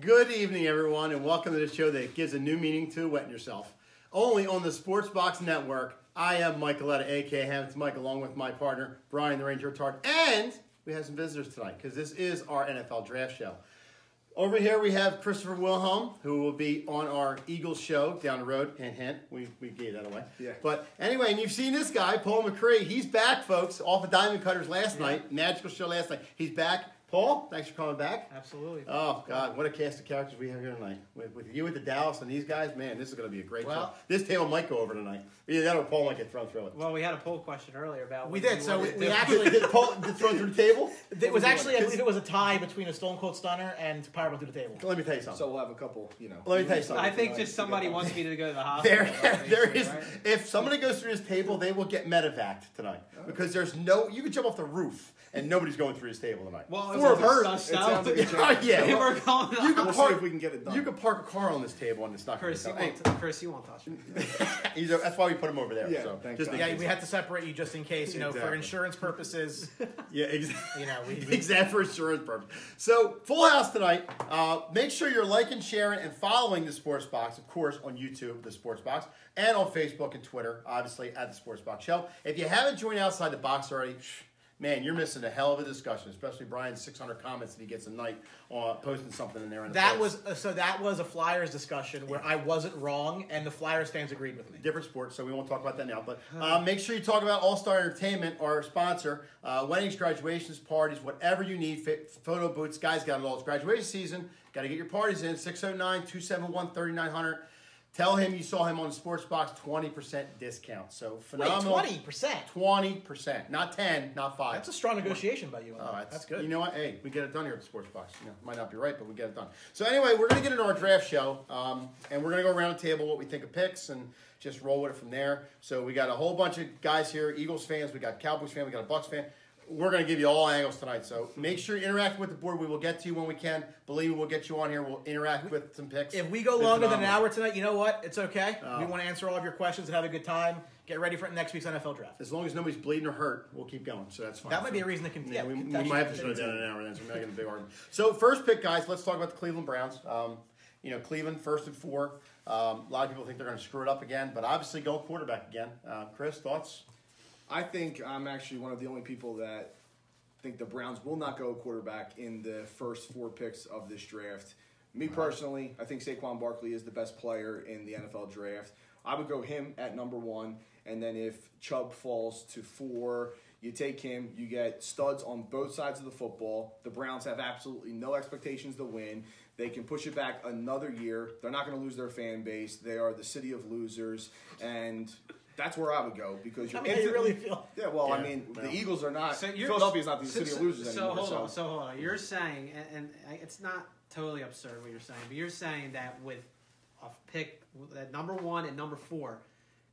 Good evening, everyone, and welcome to the show that gives a new meaning to wetting yourself. Only on the Sports Box Network. I am Mike Coletta, a.k.a. Hamilton Mike, along with my partner, Brian the Ranger Tart, and we have some visitors tonight because this is our NFL Draft Show. Over here we have Christopher Wilhelm, who will be on our Eagles show down the road. Hint, hint. We gave that away. Yeah. But anyway, and you've seen this guy, Paul McCree. He's back, folks, off of Diamond Cutters last night. Magical show last night. He's back. Paul, thanks for coming back. Absolutely. Oh, God, what a cast of characters we have here tonight. With you at the Dallas and these guys, man, this is going to be a great show. This table might go over tonight. Either that or Paul might get thrown through it. Well, we had a poll question earlier about... We did, so we Actually, did Paul get thrown through the table? It was actually, I believe it was a tie between a Stone Cold Stunner and Powerball through the table. Let me tell you something. So we'll have a couple, Let me tell you something. I think just somebody wants me to go to the hospital. There is, right? If somebody goes through this table, they will get medevaced tonight. Because there's no, you can jump off the roof and nobody's going through this table tonight. Well, it hurts. Sounds like a yeah. We'll We'll see if we can get it done. You can park a car on this table and it's not Chris, going to Chris, you won't touch it. That's why we put him over there. Yeah, so, thanks. We had to separate you just in case, for insurance purposes. Yeah, exactly. We exactly, for insurance purposes. So, full house tonight. Make sure you're liking, sharing, and following the Sports Box, of course, on YouTube, the Sports Box, and on Facebook and Twitter, obviously, at the Sports Box Show. If you haven't joined Outside the Box already, man, you're missing a hell of a discussion, especially Brian's 600 comments that he gets a night on posting something in there. That was a Flyers discussion where I wasn't wrong, and the Flyers fans agreed with me. Different sport, so we won't talk about that now. But make sure you talk about All Star Entertainment, our sponsor. Weddings, graduations, parties, whatever you need. Photo booths, guys got it all. It's graduation season. Got to get your parties in. 609-271-3900. Tell him you saw him on the Sports Box, 20% discount. So phenomenal. Wait, 20%? 20%. Not 10, not 5. That's a strong negotiation by you. That's good. You know what? Hey, we get it done here at the Sports Box. Might not be right, but we get it done. So anyway, we're going to get into our draft show, and we're going to go around the table what we think of picks and just roll with it from there. So we got a whole bunch of guys here, Eagles fans, we got Cowboys fans, we got a Bucks fan. We're going to give you all angles tonight, so make sure you interact with the board. We will get to you when we can. Believe me, we'll get you on here. We'll interact with some picks. If we go longer than an hour tonight, you know what? It's okay. We want to answer all of your questions and have a good time. Get ready for next week's NFL Draft. As long as nobody's bleeding or hurt, we'll keep going, so that's fine. That might be a reason to continue. Yeah, we might have to shut it down in an hour then, so we're not getting a big argument. So first pick, guys, let's talk about the Cleveland Browns. Cleveland, 1st and 4. A lot of people think they're going to screw it up again, but obviously go quarterback again. Chris, thoughts? I think I'm actually one of the only people that think the Browns will not go quarterback in the first 4 picks of this draft. Me personally, I think Saquon Barkley is the best player in the NFL draft. I would go him at number 1, and then if Chubb falls to 4, you take him. You get studs on both sides of the football. The Browns have absolutely no expectations to win. They can push it back another year. They're not going to lose their fan base. They are the city of losers, and that's where I would go because you really feel. Yeah, well, the Eagles are not. Philadelphia is not the city of losers anymore. So hold on. You're saying, and it's not totally absurd what you're saying, but you're saying that with a pick at number 1 and number 4,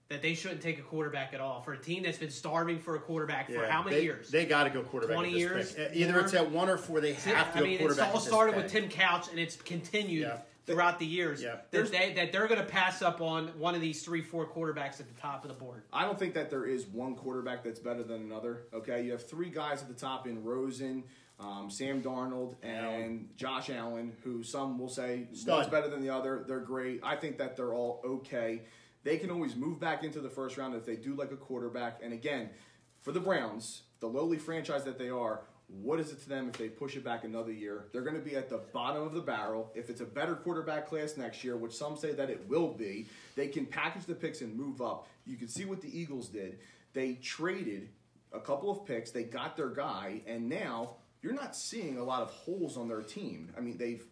that they shouldn't take a quarterback at all for a team that's been starving for a quarterback for how many years? They got to go quarterback. 20 years. Either it's at 1 or 4. They have to go quarterback. It's all started with Tim Couch, and it's continued. Yeah. Throughout the years, that they're going to pass up on one of these 3-4 quarterbacks at the top of the board. I don't think that there is one quarterback that's better than another. Okay, you have 3 guys at the top in Rosen, Sam Darnold, and Josh Allen, who some will say one's better than the other. They're great. I think that they're all okay. They can always move back into the first round if they do like a quarterback. And again, for the Browns, the lowly franchise that they are, what is it to them if they push it back another year? They're going to be at the bottom of the barrel. If it's a better quarterback class next year, which some say that it will be, they can package the picks and move up. You can see what the Eagles did. They traded a couple of picks. They got their guy, and now you're not seeing a lot of holes on their team. I mean, they've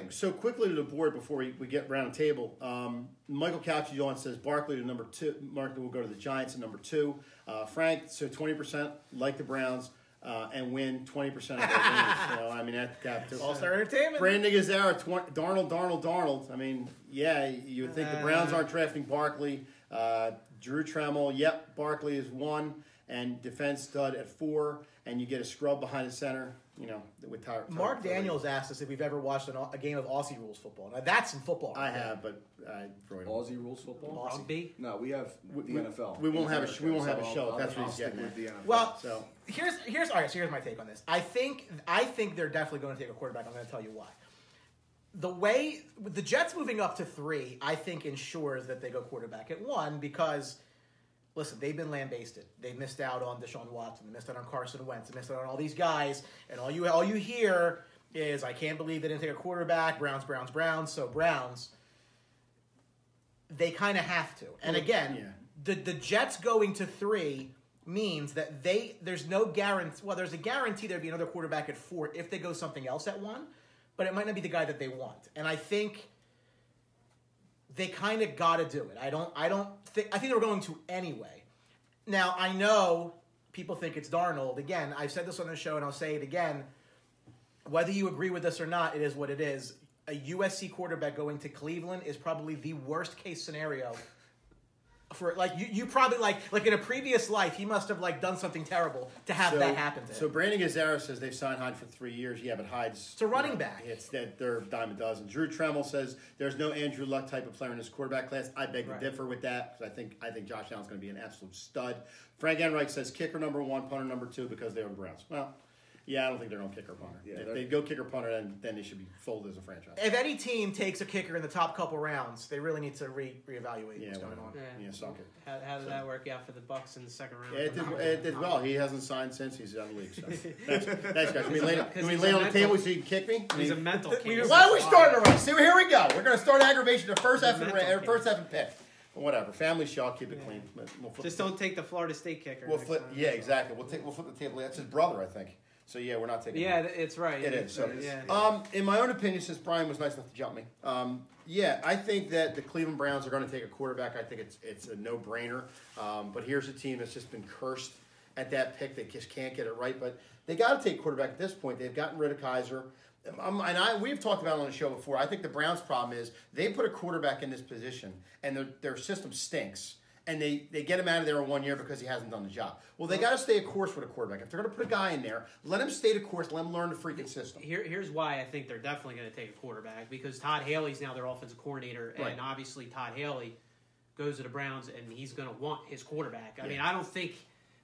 So quickly to the board before we get round the table. Michael Couchy on says Barkley to number 2. Barkley will go to the Giants at number 2. Frank, so 20% like the Browns. And win 20% of their games. So, that's All-Star Entertainment. Brandon Gazara, Darnold. I mean, you would think the Browns aren't drafting Barkley. Drew Tremmel, Barkley is 1. And defense stud at 4. And you get a scrub behind the center, with Tyler. Mark Daniels asked us if we've ever watched a game of Aussie rules football. Now, that's some football. I have, but Aussie rules football? Rugby? No, we have the NFL. We won't have a show. If that's what he's getting at. Well, here's my take on this. I think they're definitely going to take a quarterback. I'm going to tell you why. the Jets moving up to 3, I think ensures that they go quarterback at 1 because, listen, they've been lambasted. They missed out on Deshaun Watson. They missed out on Carson Wentz. They missed out on all these guys. And all you hear is, I can't believe they didn't take a quarterback. Browns. So Browns, they kind of have to. And again, the Jets going to 3 means that there's no guarantee. Well, there's a guarantee there'd be another quarterback at 4 if they go something else at 1. But it might not be the guy that they want. And I think they kind of got to do it. I think they were going to anyway. Now, I know people think it's Darnold. Again, I've said this on the show and I'll say it again. Whether you agree with this or not, it is what it is. A USC quarterback going to Cleveland is probably the worst case scenario. For you probably like in a previous life, he must have done something terrible to have that happen to him. So Brandon Gazzara says they've signed Hyde for 3 years. Yeah, but Hyde's it's a running back. It's that they're dime a dozen. Drew Tremmel says there's no Andrew Luck type of player in his quarterback class. I beg to differ with that because I think Josh Allen's going to be an absolute stud. Frank Enright says kicker number 1, punter number 2 because they are the Browns. Well. Yeah, I don't think they're going to kicker punter. Yeah, if they go kicker punter, then they should be folded as a franchise. If any team takes a kicker in the top couple rounds, they really need to reevaluate what's going on. Yeah, suck it. How did that work out for the Bucks in the second round? It did well. He hasn't signed since he's out of the league. So. Thanks, guys. Can we lay on the table so you can kick me? He's a mental case. Why are we starting already? See, here we go. We're going to start aggravation the first half and pick. Whatever. Family show. I'll keep it clean. Just don't take the Florida State kicker. We'll flip. Yeah, exactly. We'll flip the table. That's his brother, I think. So, yeah, we're not taking it's right. It is. So, yeah. In my own opinion, since Brian was nice enough to jump me, I think that the Cleveland Browns are going to take a quarterback. I think it's a no-brainer. But here's a team that's just been cursed at that pick. They just can't get it right. But they got to take quarterback at this point. They've gotten rid of Kaiser. We've talked about it on the show before. I think the Browns' problem is they put a quarterback in this position, and their system stinks. And they get him out of there in 1 year because he hasn't done the job. Well, they got to stay a course with a quarterback. If they're going to put a guy in there, let him stay the course. Let him learn the freaking system. Here's why I think they're definitely going to take a quarterback because Todd Haley's now their offensive coordinator, and obviously Todd Haley goes to the Browns, and he's going to want his quarterback. I mean, I don't think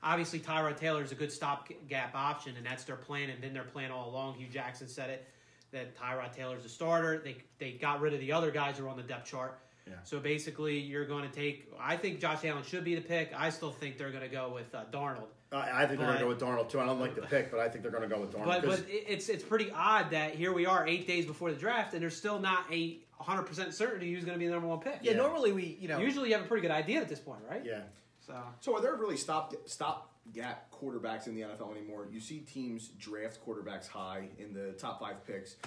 obviously Tyrod Taylor is a good stopgap option, and that's their plan, and been their plan all along. Hugh Jackson said it that Tyrod Taylor's a starter. They got rid of the other guys who are on the depth chart. Yeah. So basically, you're going to take. I think Josh Allen should be the pick. I still think they're going to go with Darnold. I think they're going to go with Darnold too. I don't like the pick, but I think they're going to go with Darnold. But it's pretty odd that here we are 8 days before the draft, and there's still not a 100% certainty who's going to be the number 1 pick. Yeah, normally usually you have a pretty good idea at this point, right? Yeah. So are there really stopgap quarterbacks in the NFL anymore? You see teams draft quarterbacks high in the top 5 picks.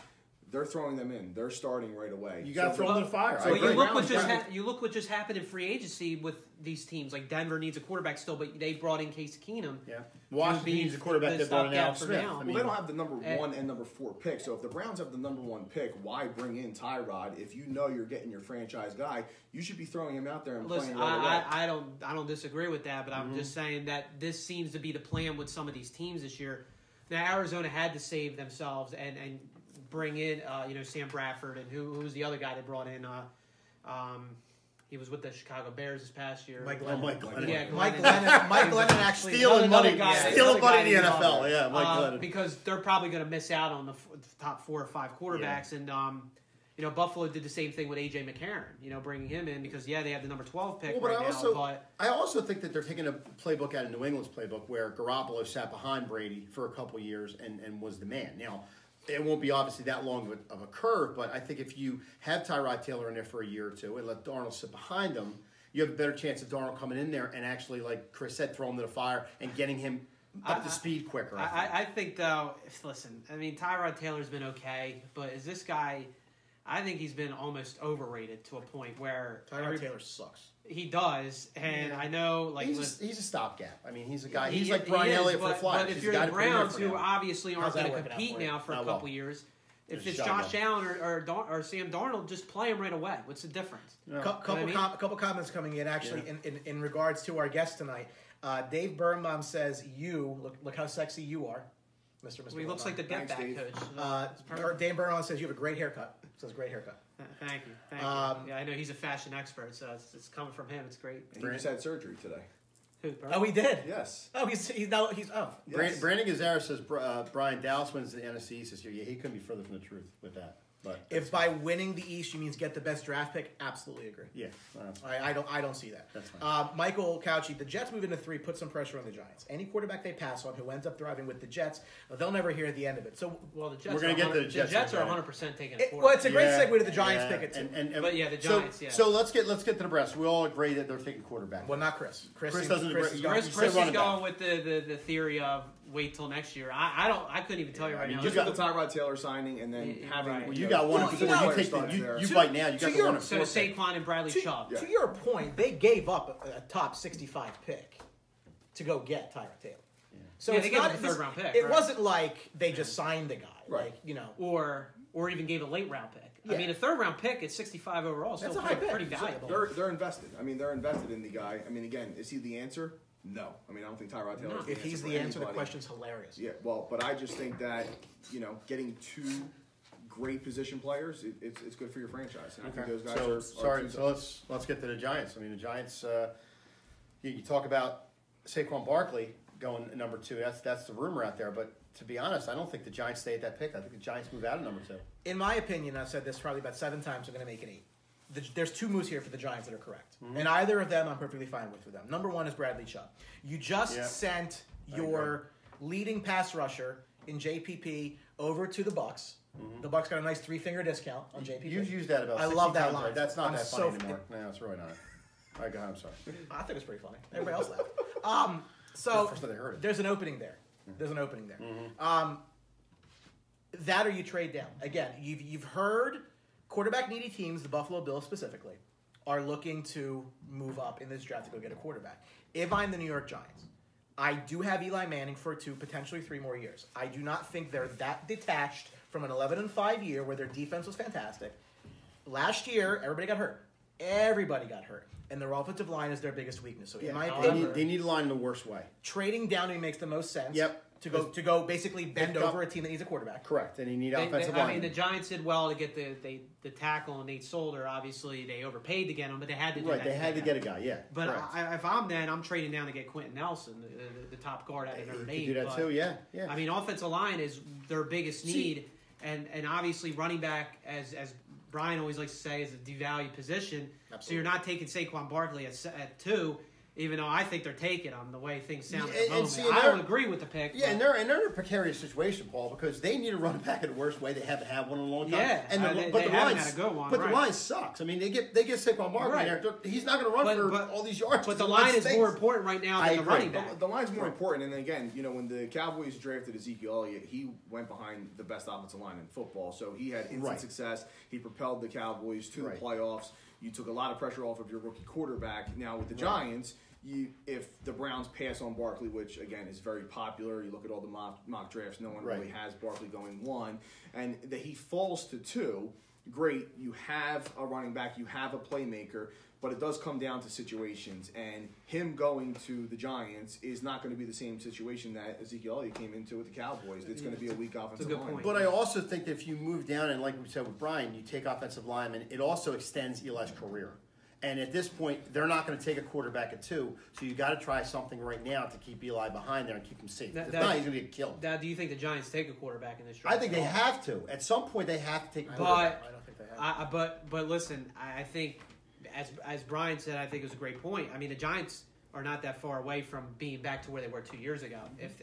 They're throwing them in. They're starting right away. You got to throw them in the fire. So you look what just happened in free agency with these teams. Like Denver needs a quarterback still, but they brought in Case Keenum. Yeah, Washington needs a quarterback. They brought in Alex Smith. Well, they don't have the number 1 and number 4 pick. So if the Browns have the number 1 pick, why bring in Tyrod? If you know you're getting your franchise guy, you should be throwing him out there and playing right away. I don't disagree with that, but I'm just saying that this seems to be the plan with some of these teams this year. Now Arizona had to save themselves and bring in, Sam Bradford, and who was the other guy they brought in? He was with the Chicago Bears this past year. Mike Glennon. Yeah, Mike Glennon actually stealing money in the NFL. Yeah, Mike Glennon. Because they're probably going to miss out on the top 4 or 5 quarterbacks, and Buffalo did the same thing with A.J. McCarron. Bringing him in because they have the number 12 pick now. I also think that they're taking a playbook out of New England's playbook where Garoppolo sat behind Brady for a couple years and was the man. Now. It won't be obviously that long of a curve, but I think if you have Tyrod Taylor in there for a year or two and let Darnold sit behind him, you have a better chance of Darnold coming in there and actually, like Chris said, throwing him to the fire and getting him up to speed quicker. I think, though, Tyrod Taylor's been okay, but is this guy, I think he's been almost overrated to a point where Tyrod Taylor sucks. He does, and I know he's a stopgap. I mean, he's a guy. He's like Brian Elliott for the Flyers. But if you're the Browns, who obviously aren't going to compete now for a couple years, if it's Josh Allen or Sam Darnold, just play him right away. What's the difference? Couple comments coming in actually in regards to our guest tonight. Dave Birnbaum says, "You look how sexy you are, Mr. Well, he looks like the depth back coach. Dave Birnbaum says you have a great haircut. Says great haircut. Thank you. I know he's a fashion expert, so it's coming from him. It's great. And he just had surgery today. Oh, he did? Yes. Oh, he's Yes. Brandon Gazzara says Brian Dallas wins the NFC East this year. Yeah, he couldn't be further from the truth with that. But if by winning the East you means get the best draft pick, absolutely agree. Yeah. I don't see that. That's fine. Michael Cauchy, the Jets move into 3, put some pressure on the Giants. Any quarterback they pass on who ends up thriving with the Jets, they'll never hear the end of it. So well, the Jets we're going to get to the Jets. Jets. The Jets are 100% taking a quarterback. well, it's a great Yeah, segue to the Giants yeah, pick it too. But yeah, the Giants. So let's get to the Nebraska. We all agree that they're taking quarterback. Well, not Chris. Chris doesn't agree. is Chris- going. Chris is running going with the theory of wait till next year. I couldn't even tell you right now. Just got the Tyrod Taylor signing and then having. Right. Well, you got one. Well, before you know, you take starts the, there. you bite now. You got the one. So Saquon and Bradley Chubb. To your point, they gave up a top 65 pick to go get Tyrod Taylor. So Yeah, it's they gave not him a third-round pick, It right? wasn't like they just signed the guy. Right. Like, you know. Or even gave a late round pick. Yeah. I mean, a third round pick at 65 overall is That's still a high pretty pick. valuable. They're invested. I mean, they're invested in the guy. I mean, again, is he the answer? No. I mean, I don't think Tyrod Taylor. No. Is If he's for the answer, the anybody. question's hilarious. Yeah, well, but I just think that getting 2 great position players, it's good for your franchise. And I think those guys So are. sorry. So let's get to the Giants. I mean, the Giants. You talk about Saquon Barkley going number 2. That's the rumor out there. But to be honest, I don't think the Giants stay at that pick. I think the Giants move out of number 2. In my opinion, I've said this probably about 7 times, I'm going to make it 8. There's 2 moves here for the Giants that are correct. And either of them I'm perfectly fine with them. Number 1 is Bradley Chubb. You just sent your leading pass rusher in JPP over to the Bucks. The Bucks got a nice 3-finger discount on JPP. You've used that about. I 60 love that times line. already. That's not I'm that so funny anymore. No, it's really not. All right, go ahead. I'm sorry. I think it's pretty funny. Everybody else laughed. So First time they heard it. there's an opening there. There's an opening there. That or you trade down. Again, you've heard quarterback needy teams, the Buffalo Bills specifically, are looking to move up in this draft to go get a quarterback. If I'm the New York Giants, I do have Eli Manning for 2, potentially 3 more years. I do not think they're that detached from an 11-5 year where their defense was fantastic. Last year, everybody got hurt. Everybody got hurt. And their offensive line is their biggest weakness. So in my opinion, They need a line in the worst way. trading down to me makes the most sense. Yep. To go basically bend They've got- over a team that needs a quarterback. Correct. And you need I offensive line. mean, the Giants did well to get the tackle and Nate Solder. Obviously, they overpaid to get him, but they had to do right. that. They had to get a guy. Yeah. But correct. if I'm then, I'm trading down to get Quentin Nelson, the top guard out of Notre You Dame. could do that But, too. Yeah. Yeah. I mean, offensive line is their biggest need, and obviously running back, as Brian always likes to say, is a devalued position. Absolutely. So you're not taking Saquon Barkley at 2, even though I think they're taking him the way things sound Yeah, at the moment. see, I don't agree with the pick. Yeah, but- and they're in a precarious situation, Paul, because they need a running back in the worst way. They haven't had one in a long time. Yeah, and they but the haven't line, had a good one, but right. the line sucks. I mean, they get Saquon Barkley Right. there. He's not going to run for all these yards. But the line line is stinks. more important right now I than the agree. running back. The line's more important, and again, when the Cowboys drafted Ezekiel Elliott, he went behind the best offensive line in football, so he had instant Right. success. He propelled the Cowboys to Right. the playoffs. You took a lot of pressure off of your rookie quarterback. Now with the Giants, if the Browns pass on Barkley, which again is very popular, you look at all the mock drafts, no one Right. really has Barkley going 1, and that he falls to 2. Great, you have a running back, you have a playmaker, but it does come down to situations, and him going to the Giants is not going to be the same situation that Ezekiel Elliott came into with the Cowboys. It's going to be a weak offensive good line. point. But I also think that if you move down, and like we said with Brian, you take offensive linemen, it also extends Eli's career. And at this point, they're not going to take a quarterback at 2, so you got to try something right now to keep Eli behind there and keep him safe. If not, he's going to get killed. Now, do you think the Giants take a quarterback in this draft? I think they have to. At some point, they have to take a But quarterback. I don't think they have. but listen, I think as Brian said, I think it was a great point. I mean, the Giants are not that far away from being back to where they were 2 years ago. If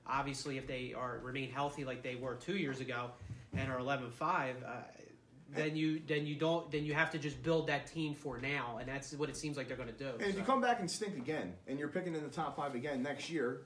obviously if they remain healthy like they were 2 years ago and are 11-5. Then you have to just build that team for now, and that's what it seems like they're going to do. And if you come back and stink again, and you're picking in the top 5 again next year,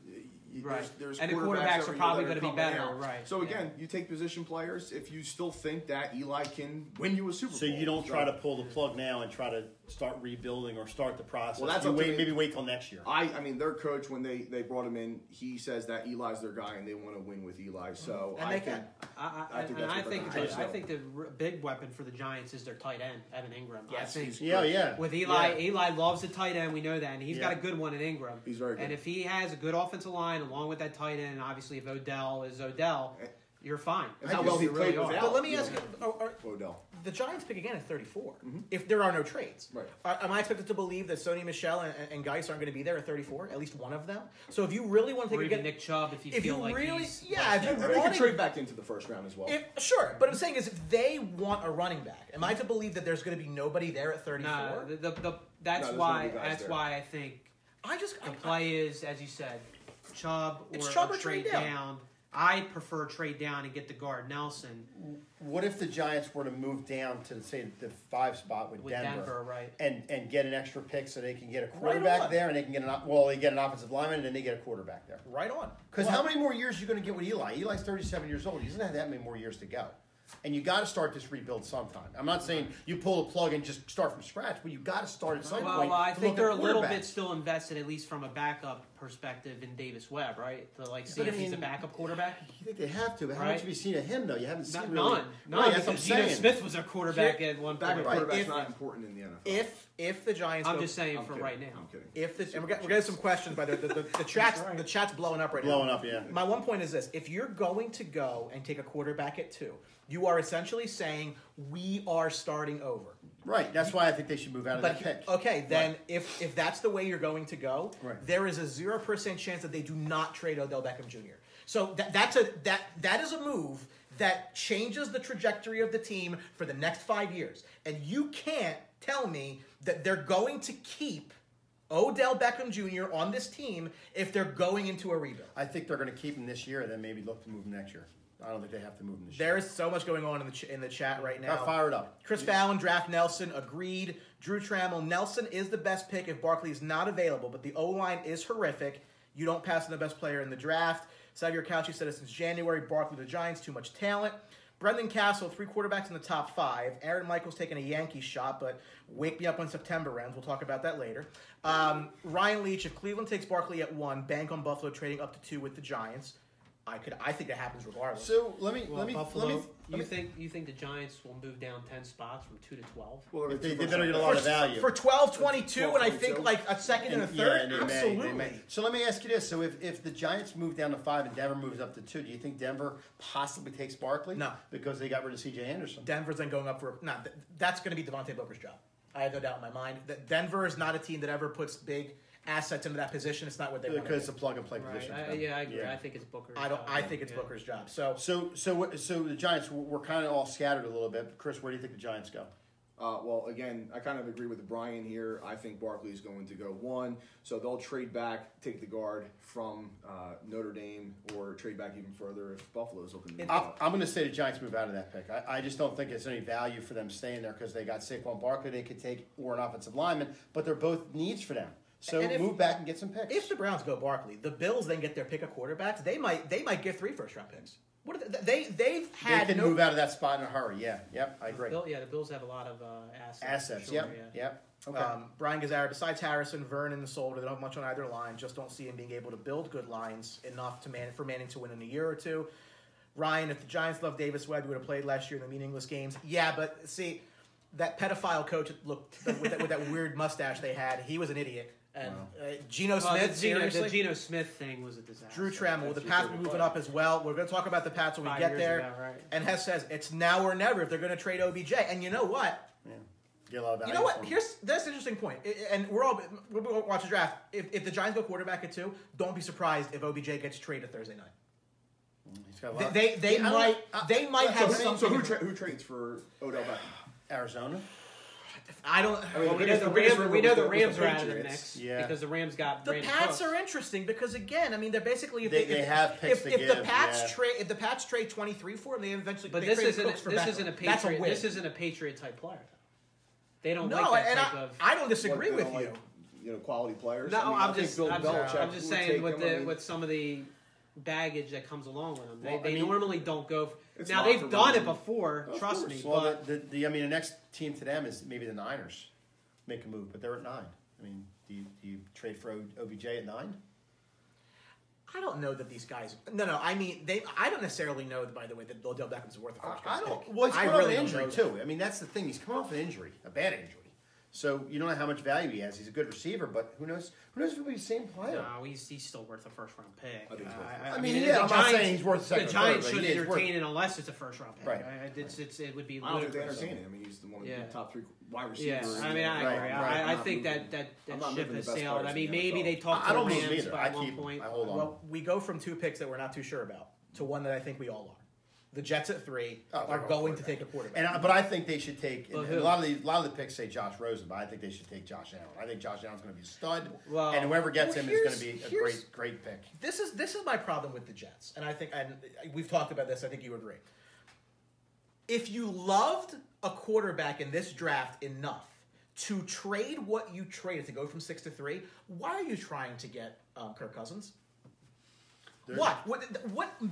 Right. there's And the quarterbacks quarterbacks are every probably year that gonna be coming better, out. right. So Yeah. again, you take position players if you still think that Eli can win you a Super Bowl. So you don't try to pull the plug now and try to start rebuilding or start the process. Well, that's you up to wait, me. maybe wait till next year. I mean, their coach, when they brought him in, he says that Eli's their guy and they want to win with Eli. So And I they think can. I think that's what they're gonna do. I think the big weapon for the Giants is their tight end, Evan Ingram. Yes, I think he's Yeah. with Eli, Yeah. Eli loves the tight end. We know that, and he's got a good one in Ingram. He's very good. And if he has a good offensive line along with that tight end, and obviously if Odell is Odell, you're fine. And how well he You really played are. without. But let me ask you, Odell. the Giants pick again at 34 if there are no trades. Right. Am I expected to believe that Sony Michel and Geis aren't going to be there at 34? At least one of them. So if you really want to Or take even a Nick Chubb, if you if feel you like really, he's yeah, if you Or you want could trade back into the first round as well. Sure, but I'm saying is if they want a running back, am I to believe that there's going to be nobody there at 34? Nah, that's there's why. gonna be guys That's there. why I think I just the play is, as you said, Chubb It's or Chubb or trade trade down. I prefer trade down and get the guard Nelson What if the Giants were to move down to, say, the 5 spot with Denver, right? and get an extra pick so they can get a Right quarterback on. there, and they can get they get an offensive lineman, and then they get a quarterback there. right on. Because how many more years are you going to get with Eli? Eli's 37 years old. He doesn't have that many more years to go. And you got to start this rebuild sometime. I'm not saying you pull the plug and just start from scratch, but you got to start at some point. Well, I to think look they're at a little quarterbacks. bit still invested, at least from a backup perspective, in Davis Webb, right? To see But I if he's a mean, backup quarterback. You think they have to? But how Right. much have you seen of him, though? You haven't seen Not, really. none. Right, that's what I'm Because Geno saying. Smith was a quarterback at one point. Backup Right. quarterback's If- not important in the NFL. If the Giants, I'm go, just saying I'm for kidding. right now. I'm kidding. and we're getting some questions by the chat's right. the chat's blowing up right Blowing now. up, yeah. My one point is this: if you're going to go and take a quarterback at 2, you are essentially saying we are starting over. Right. That's why I think they should move out of that pick. Okay, then Right. if that's the way you're going to go, Right. there is a 0% chance that they do not trade Odell Beckham Jr. So that is a move that changes the trajectory of the team for the next 5 years. And you can't tell me that they're going to keep Odell Beckham Jr. on this team if they're going into a rebuild. I think they're going to keep him this year and then maybe look to move him next year. I don't think they have to move him this year. There is so much going on in the chat right now. Got fired up. Chris Fallon, draft Nelson, agreed. Drew Trammell, Nelson is the best pick if Barkley is not available, but the O-line is horrific. You don't pass on the best player in the draft. Xavier Couchy said it since January. Barkley, the Giants, too much talent. Brendan Castle, 3 quarterbacks in the top 5. Aaron Michaels taking a Yankee shot, but wake me up when September ends. We'll talk about that later. Ryan Leach, if Cleveland takes Barkley at 1, bank on Buffalo trading up to 2 with the Giants. I think that happens regardless. So let me Buffalo, you think the Giants will move down 10 spots from 2 to 12? Well, They better get a lot of value. For 12-22, and I think 12-22. like a second and a Yeah, third. and they Absolutely. may. So let me ask you this: so if the Giants move down to 5 and Denver moves up to 2, do you think Denver possibly takes Barkley? No. Because they got rid of C.J. Anderson. Denver's then going up for that's going to be Devontae Booker's job. I have no doubt in my mind that Denver is not a team that ever puts big assets into that position. It's not what they want. Because it's a plug and play Right. position. I agree. Yeah. I think it's Booker. I think it's Booker's job. So So the Giants were kind of all scattered a little bit. Chris, where do you think the Giants go? Well, again, I kind of agree with Brian here. I think Barkley is going to go 1, so they'll trade back, take the guard from Notre Dame, or trade back even further if Buffalo's looking to move up. I'm going to say the Giants move out of that pick. I just don't think there's any value for them staying there because they got Saquon Barkley they could take or an offensive lineman, but they're both needs for them. So And if- move back and get some picks. if the Browns go Barkley, the Bills then get their pick of quarterbacks. They might get 3 first-round picks. What are they've they had can no move out of that spot in a hurry. Yeah, yep, I agree. The Bills have a lot of Assets, Sure, yep, yeah. yep. Okay. Brian Gazzara, besides Harrison, Vernon, and Solder, they don't have much on either line. Just don't see him being able to build good lines enough for Manning to win in a year or 2. Ryan, if the Giants loved Davis Webb, he would have played last year in the meaningless games. Yeah, but see, that pedophile coach with that weird mustache they had, he was an idiot. And Geno Smith, seriously? The Geno Smith thing was a disaster. Drew Trammell, the Pats moving up as well. We're going to talk about the Pats when we 5 get years there. ago, right. And Hess says it's now or never if they're going to trade OBJ. And you know what? Yeah. Get a lot of value You know what? for him. That's an interesting point. And we'll watch the draft. If the Giants go quarterback at 2, don't be surprised if OBJ gets traded Thursday night. He's got a lot. They might have So something. who trades for Odell Beckham? Arizona. I don't. Well, we know the Rams are out of the mix because the Rams got The Brandon Pats Cooks. are interesting because again, I mean, they're basically They have picks to if the give, Pats yeah. trade if the Pats trade 23 for him, they eventually. But they this trade isn't Cooks for this Beckham. isn't a That's Patriot. win. This isn't a Patriot type player. They don't No, like that and type of. I don't disagree What, with they you. don't like, quality players. No, I mean, I I'm think just Bill Belichick I'm just would saying take with him. I mean, with some of the baggage that comes along with them. Well, They normally don't go. It's Now not they've for done it them. before. Of Trust course. me. Well, But the next team to them is maybe the Niners make a move, but they're at 9. I mean, do you trade for OBJ at 9? I don't know that these guys. No. I mean, I don't necessarily know. By the way, that Odell Beckham's worth a first I round don't. pick. Well, he's I coming really off an don't injury know too. I mean, that's the thing. He's coming off an injury, a bad injury. So you don't know how much value he has. He's a good receiver, but who knows? Who knows if he'll be the same player? No, he's still worth a first-round pick. I mean, I'm not saying he's worth a second. The Giants shouldn't entertain it unless it's a first-round pick. Right. It would be. I don't think they entertain it. I mean, he's one of the top 3 wide Yeah, receivers. I mean, I agree. I think that ship has sailed. I mean, maybe they talked to the Rams at one point. I hold on. Well, we go from 2 picks that we're not too sure about to one that I think we all are. The Jets at 3 are going to take a quarterback. But I think they should take. A lot of the picks say Josh Rosen, but I think they should take Josh Allen. I think Josh Allen's going to be a stud, and whoever gets him is going to be a great pick. This is my problem with the Jets, and I think we've talked about this. I think you agree. If you loved a quarterback in this draft enough to trade what you traded to go from 6 to 3, why are you trying to get Kirk Cousins? What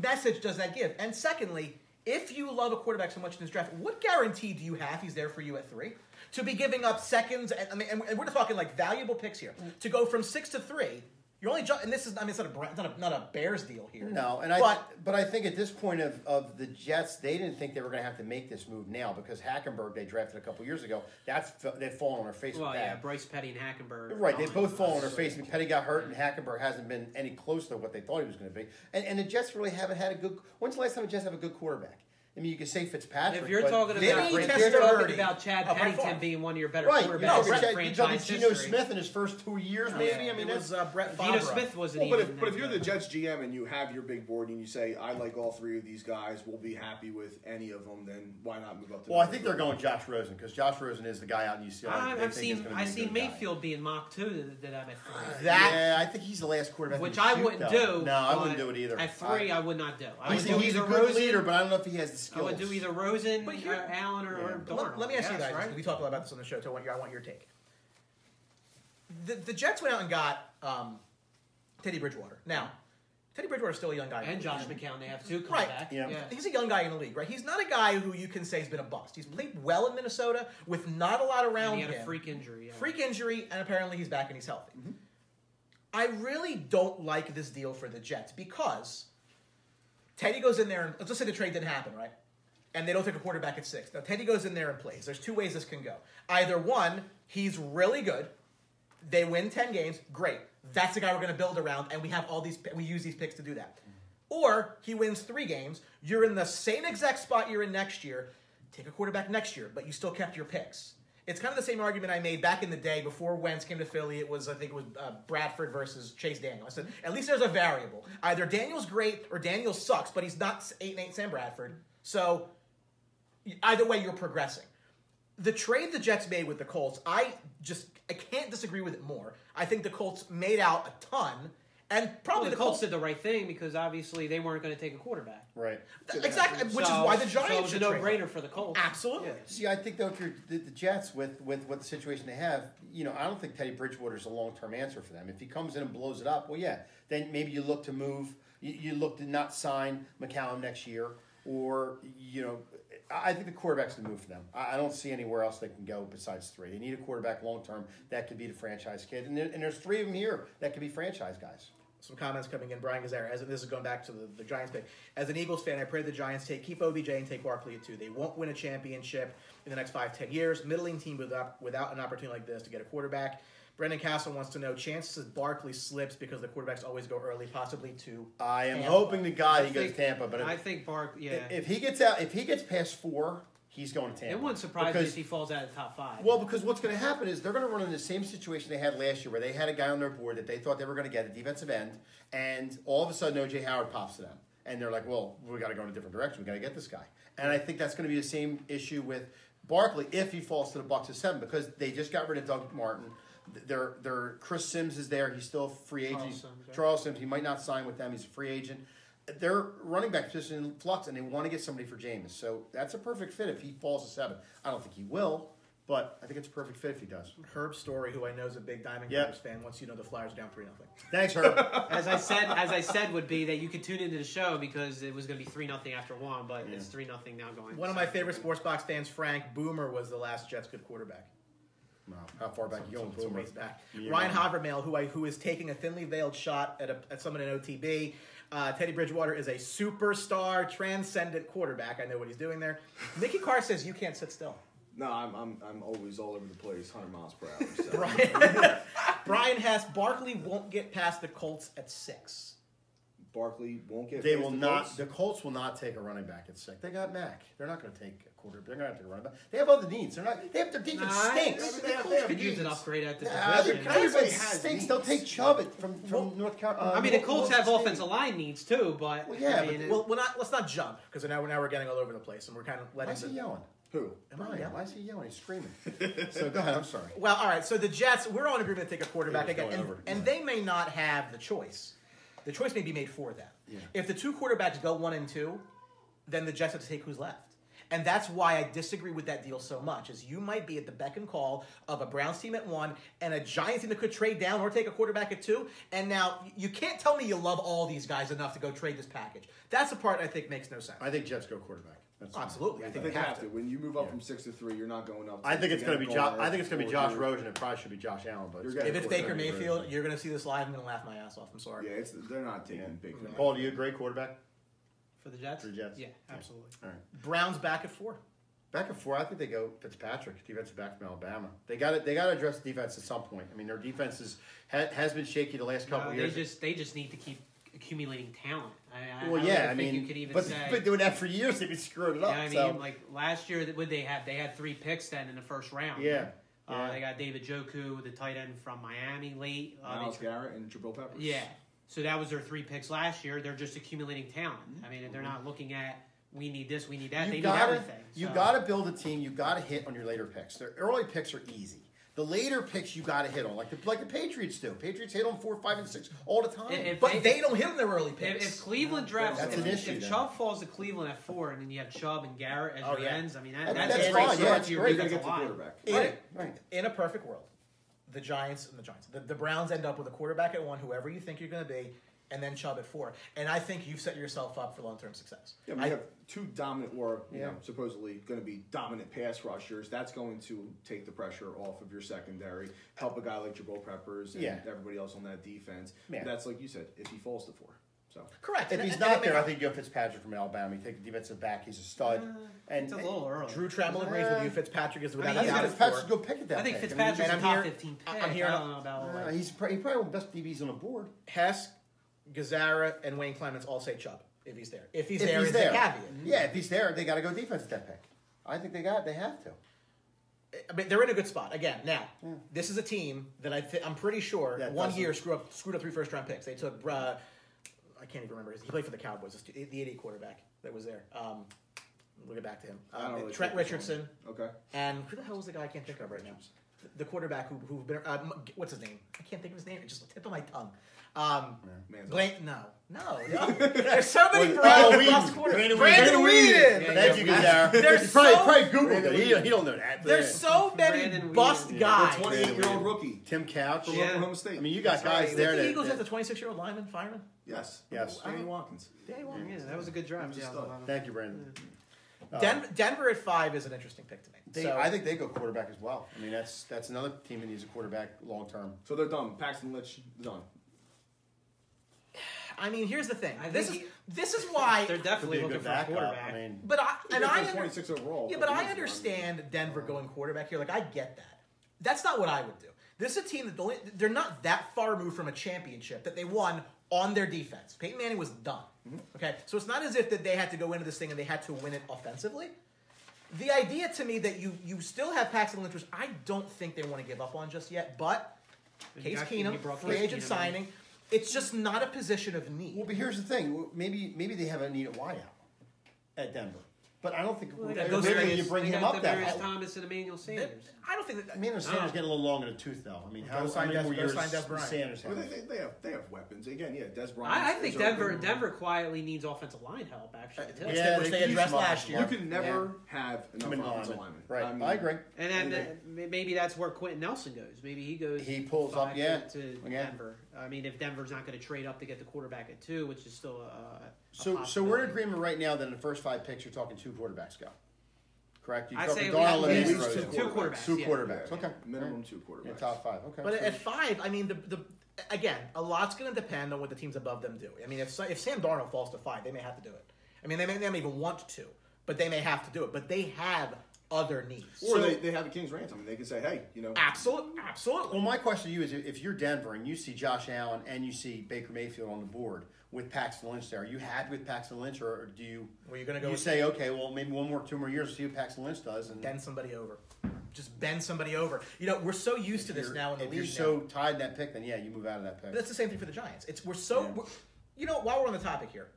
message does that give? And secondly, if you love a quarterback so much in this draft, what guarantee do you have he's there for you at 3? To be giving up seconds, and we're talking like valuable picks here. To go from 6 to 3, you're only and this is it's not a Bears deal here. No, but I think at this point of the Jets, they didn't think they were going to have to make this move now because Hackenberg they drafted a couple years ago. They've fallen on their face. Well, with yeah, that. Bryce Petty and Hackenberg. Right, they've both fallen on their face. Petty got hurt, and Hackenberg hasn't been any close to what they thought he was going to be. And the Jets really haven't had a good. When's the last time the Jets have a good quarterback? I mean, you could say Fitzpatrick. If you're talking about Chad Pennington being one of your better quarterbacks in franchise Geno history. Smith in his first 2 years, maybe. I mean, it was Brett Favre. Geno Smith wasn't But if you're the Jets GM and you have your big board and you say, I like all 3 of these guys, we'll be happy with any of them, then why not move up to I think they're going Josh Rosen because Josh Rosen is the guy out in UCLA. I've seen Mayfield being mocked too. That I'm at 3. Yeah, I think he's the last quarterback. Which I wouldn't do. No, I wouldn't do it either. At 3, I would not do. He's a good leader, but I don't know if he has the skills. I would do either Rosen, Allen, or Darnold. Let me ask you guys. Right? We talked about this on the show, so I want your take. The Jets went out and got Teddy Bridgewater. Now, Teddy Bridgewater's still a young guy. And Josh McCown, they have 2 coming back. Yeah. He's a young guy in the league, right? He's not a guy who you can say has been a bust. He's played well in Minnesota with not a lot around him. He had a freak injury. Yeah. Freak injury, and apparently he's back and he's healthy. Mm-hmm. I really don't like this deal for the Jets because Teddy goes in there, and let's just say the trade didn't happen, right? And they don't take a quarterback at 6. Now, Teddy goes in there and plays. There's 2 ways this can go. Either one, he's really good. They win 10 games. Great. That's the guy we're going to build around, and we use these picks to do that. Or he wins 3 games. You're in the same exact spot you're in next year. Take a quarterback next year, but you still kept your picks. It's kind of the same argument I made back in the day before Wentz came to Philly. I think it was Bradford versus Chase Daniel. I said, at least there's a variable. Either Daniel's great or Daniel sucks, but he's not 8-8 Sam Bradford. So either way, you're progressing. The trade the Jets made with the Colts, I can't disagree with it more. I think the Colts made out a ton, and probably the Colts did the right thing because obviously they weren't going to take a quarterback. Right. Exactly, which is why the Giants should trade. So it's a no-brainer for the Colts. Absolutely. Yeah. See, I think though, if you're the Jets with what the situation they have, I don't think Teddy Bridgewater is a long-term answer for them. If he comes in and blows it up, well, yeah, then maybe you look to move. You look to not sign McCallum next year, or I think the quarterback's the move for them. I don't see anywhere else they can go besides 3. They need a quarterback long-term that could be the franchise kid. And there's 3 of them here that could be franchise guys. Some comments coming in. Brian Gazzara, this is going back to the Giants pick. As an Eagles fan, I pray the Giants keep OBJ and take Barkley at 2. They won't win a championship in the next 5-10 years. Middling team without an opportunity like this to get a quarterback. Brendan Castle wants to know chances Barkley slips because the quarterbacks always go early, possibly to I am hoping to God he goes to Tampa, but I think Barkley. Yeah. If he gets past 4, he's going to Tampa. It wouldn't surprise me if he falls out of the top 5. Well, because what's going to happen is they're going to run into the same situation they had last year, where they had a guy on their board that they thought they were going to get a defensive end, and all of a sudden O.J. Howard pops to them, and they're like, "Well, we got to go in a different direction. We got to get this guy." And I think that's going to be the same issue with Barkley if he falls to the Bucs at 7, because they just got rid of Doug Martin. Their Chris Sims is there. He's still a free agent. Charles Sims. He might not sign with them. He's a free agent. Their running back position in flux, and they want to get somebody for Jameis. So that's a perfect fit if he falls to 7. I don't think he will, but I think it's a perfect fit if he does. Herb Story, who I know is a big Diamondbacks fan, wants you to know the Flyers are down 3-0. Thanks, Herb. As I said, would be that you could tune into the show because it was going to be 3-0 after 1, but it's 3-0 now going. One of my favorite Sports Box fans, Frank Boomer, was the last Jets good quarterback. Wow. How far back you going? Some ways back. Ryan Havermail, who is taking a thinly veiled shot at someone in OTB. Teddy Bridgewater is a superstar, transcendent quarterback. I know what he's doing there. Mickey Carr says you can't sit still. No, I'm always all over the place, 100 miles per hour. So. Brian Hess, Barkley won't get past the Colts at 6. Barkley won't get. They will not. The Colts will not take a running back at 6. They got Mack. They're not going to take a quarterback. They're going to have to take a running back. They have other needs. They're not. They have their defense stinks. They could use an upgrade at the position. position. Everybody stinks. They'll take Chubb from North Carolina. I mean, the Colts have offensive line needs too, but let's not jump because now we're getting all over the place and we're kind of letting. Why is he yelling? Who? Why is he yelling? He's screaming. So go ahead. I'm sorry. Well, all right. So the Jets, we're all in agreement to take a quarterback again, and they may not have the choice. The choice may be made for them. Yeah. If the 2 quarterbacks go 1 and 2, then the Jets have to take who's left. And that's why I disagree with that deal so much, is you might be at the beck and call of a Browns team at 1 and a Giants team that could trade down or take a quarterback at 2. And now you can't tell me you love all these guys enough to go trade this package. That's the part I think makes no sense. I think Jets go quarterback. Absolutely. I think they have to. When you move up from 6 to 3, you're not going up. I think it's going to be Josh. I think it's going to be Josh Rosen. It probably should be Josh Allen. But if it's Baker Mayfield, you're going to see this live. I'm going to laugh my ass off. I'm sorry. Yeah, they're not taking Baker. Paul, do you agree? Quarterback for the Jets? For the Jets, yeah, absolutely. All right. Browns back at 4. Back at 4, I think they go Fitzpatrick, defensive back from Alabama. They got to address the defense at some point. I mean, their defense has been shaky the last couple of years. They just need to keep accumulating talent. I mean, you could even but say, they've been doing that for years. They've been screwing it up. Yeah, I mean, like last year, what they had? They had 3 picks then in the first round. Yeah. They got David Njoku, the tight end from Miami, late. Miles Garrett and Jabril Peppers. Yeah. So that was their 3 picks last year. They're just accumulating talent. I mean, they're not looking at we need this, we need that. They need everything. You got to build a team. You got to hit on your later picks. Their early picks are easy. The later picks you got to hit on, like the Patriots do. Patriots hit on 4, 5, and 6 all the time. But they don't hit on their early picks. If Cleveland drafts, that's an issue. If Chubb falls to Cleveland at 4, and then you have Chubb and Garrett as your ends, I mean that's fine. Yeah, it's great. You got to get the quarterback. Right. In a perfect world, the Browns end up with a quarterback at 1, whoever you think you're going to be, and then Chubb at 4. And I think you've set yourself up for long-term success. Yeah, you have 2 dominant or supposedly going to be dominant pass rushers. That's going to take the pressure off of your secondary, help a guy like Jabril Peppers and everybody else on that defense. Yeah. That's like you said, if he falls to 4. So correct. If he's not there, I think you go Fitzpatrick from Alabama. You take the defensive back; he's a stud. It's a little early. Drew Trammell agrees with you. Fitzpatrick is without a doubt. Fitzpatrick's go pick at that. I think pick. Fitzpatrick's a top 15 pick. I'm here. I don't know about. He's probably one of the best DBs on the board. Hess, Gazzara, and Wayne Clements all say Chubb if he's there. If he's there, it's a caveat. Yeah, if he's there, they got to go defense at that pick. I think they have to. I mean, they're in a good spot. Again, now, this is a team that I'm pretty sure one year screwed up 3 first-round picks. They took, I can't even remember. He played for the Cowboys, the idiot quarterback that was there. We'll get back to him. Trent Richardson. Okay. And who the hell was the guy I can't think of right now? The quarterback who've been, what's his name? I can't think of his name. It just tipped on my tongue. No. There's so many Brandon Weeden. Thank you, Gazzara. Probably Googled it. He don't know that. There's so many bust guys. The 28-year-old rookie. Tim Couch. From Oklahoma State. I mean, you got guys there. The Eagles have the 26-year-old lineman, fireman? Yes. Danny Watkins. Yeah, that was a good draft. Thank you, Brandon. Denver at 5 is an interesting pick to me. I think they go quarterback as well. I mean, that's another team that needs a quarterback long term. So they're done. Paxton Lynch done. I mean, here's the thing. This is why they're definitely looking for a quarterback. I mean, but I 26 overall. Yeah, but I understand Denver going quarterback here. Like, I get that. That's not what I would do. This is a team that they're not that far removed from a championship that they won on their defense. Peyton Manning was done. Mm-hmm. Okay, so it's not as if that they had to go into this thing and they had to win it offensively. The idea to me that you still have Paxton Lynch, which I don't think they want to give up on just yet, but Case Keenum, free agent signing. It's just not a position of need. Well, but here's the thing. Maybe they have a need at wideout at Denver. But I don't think you bring him up that high. Thomas and Emmanuel Sanders. I don't think that. Emmanuel Sanders getting a little long in the tooth, though. I mean, how many more years Sanders have? They have weapons. Again, Des Bryant. I think Denver quietly needs offensive line help, actually. Which they addressed last year. You can never have enough offensive linemen. Right. I agree. And then maybe that's where Quentin Nelson goes. Maybe he goes. He pulls up, to Denver. I mean, if Denver's not going to trade up to get the quarterback at 2, which is still a So we're in agreement right now that in the first 5 picks, you're talking 2 quarterbacks go. Correct? I say Darnold at and least 2 quarterbacks. 2 quarterbacks. Okay. Minimum 2 quarterbacks. In top 5. Okay. But at 5, I mean, again, a lot's going to depend on what the teams above them do. I mean, if Sam Darnold falls to 5, they may have to do it. I mean, they may not even want to, but they may have to do it. But they have other needs. Or they have a king's ransom. I mean, they can say, hey, Absolutely. Well, my question to you is, if you're Denver and you see Josh Allen and you see Baker Mayfield on the board with Paxton Lynch there, are you happy with Paxton Lynch, or do you? Well, you're going to go. You say, okay, well, maybe 2 more years to see what Paxton Lynch does, and bend somebody over. Just bend somebody over. We're so used to this now in the league. If you're so tied in that pick, then yeah, you move out of that pick. But that's the same thing for the Giants. While we're on the topic here,